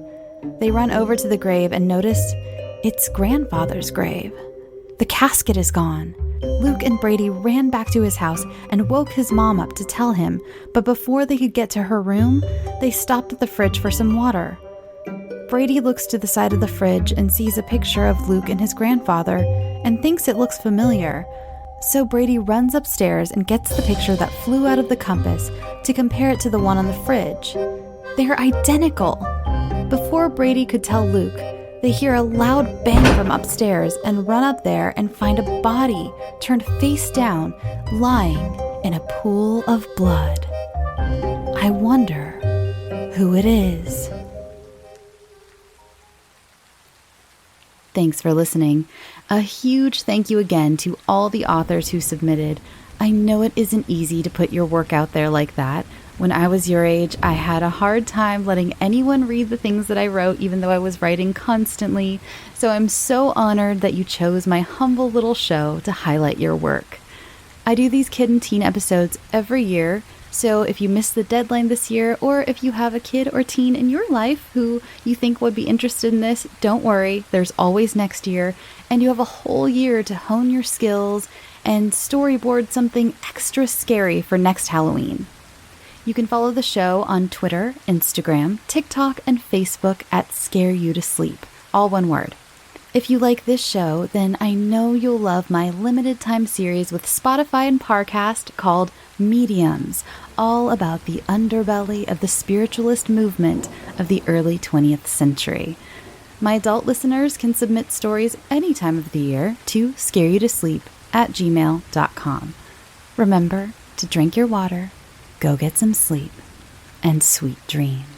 [SPEAKER 2] They run over to the grave and notice it's grandfather's grave. The casket is gone. Luke and Brady ran back to his house and woke his mom up to tell him, but before they could get to her room, they stopped at the fridge for some water. Brady looks to the side of the fridge and sees a picture of Luke and his grandfather and thinks it looks familiar. So Brady runs upstairs and gets the picture that flew out of the compass to compare it to the one on the fridge. They're identical. Before Brady could tell Luke, they hear a loud bang from upstairs and run up there and find a body turned face down, lying in a pool of blood. I wonder who it is. Thanks for listening. A huge thank you again to all the authors who submitted. I know it isn't easy to put your work out there like that. When I was your age, I had a hard time letting anyone read the things that I wrote, even though I was writing constantly. So I'm so honored that you chose my humble little show to highlight your work. I do these kid and teen episodes every year, So if you missed the deadline this year, or if you have a kid or teen in your life who you think would be interested in this, don't worry, there's always next year, and you have a whole year to hone your skills and storyboard something extra scary for next Halloween. You can follow the show on Twitter, Instagram, TikTok, and Facebook at scareyoutosleep, all one word. If you like this show, then I know you'll love my limited time series with Spotify and Parcast called Mediums, all about the underbelly of the spiritualist movement of the early 20th century. My adult listeners can submit stories any time of the year to scareyoutosleep@gmail.com. Remember to drink your water, go get some sleep, and sweet dreams.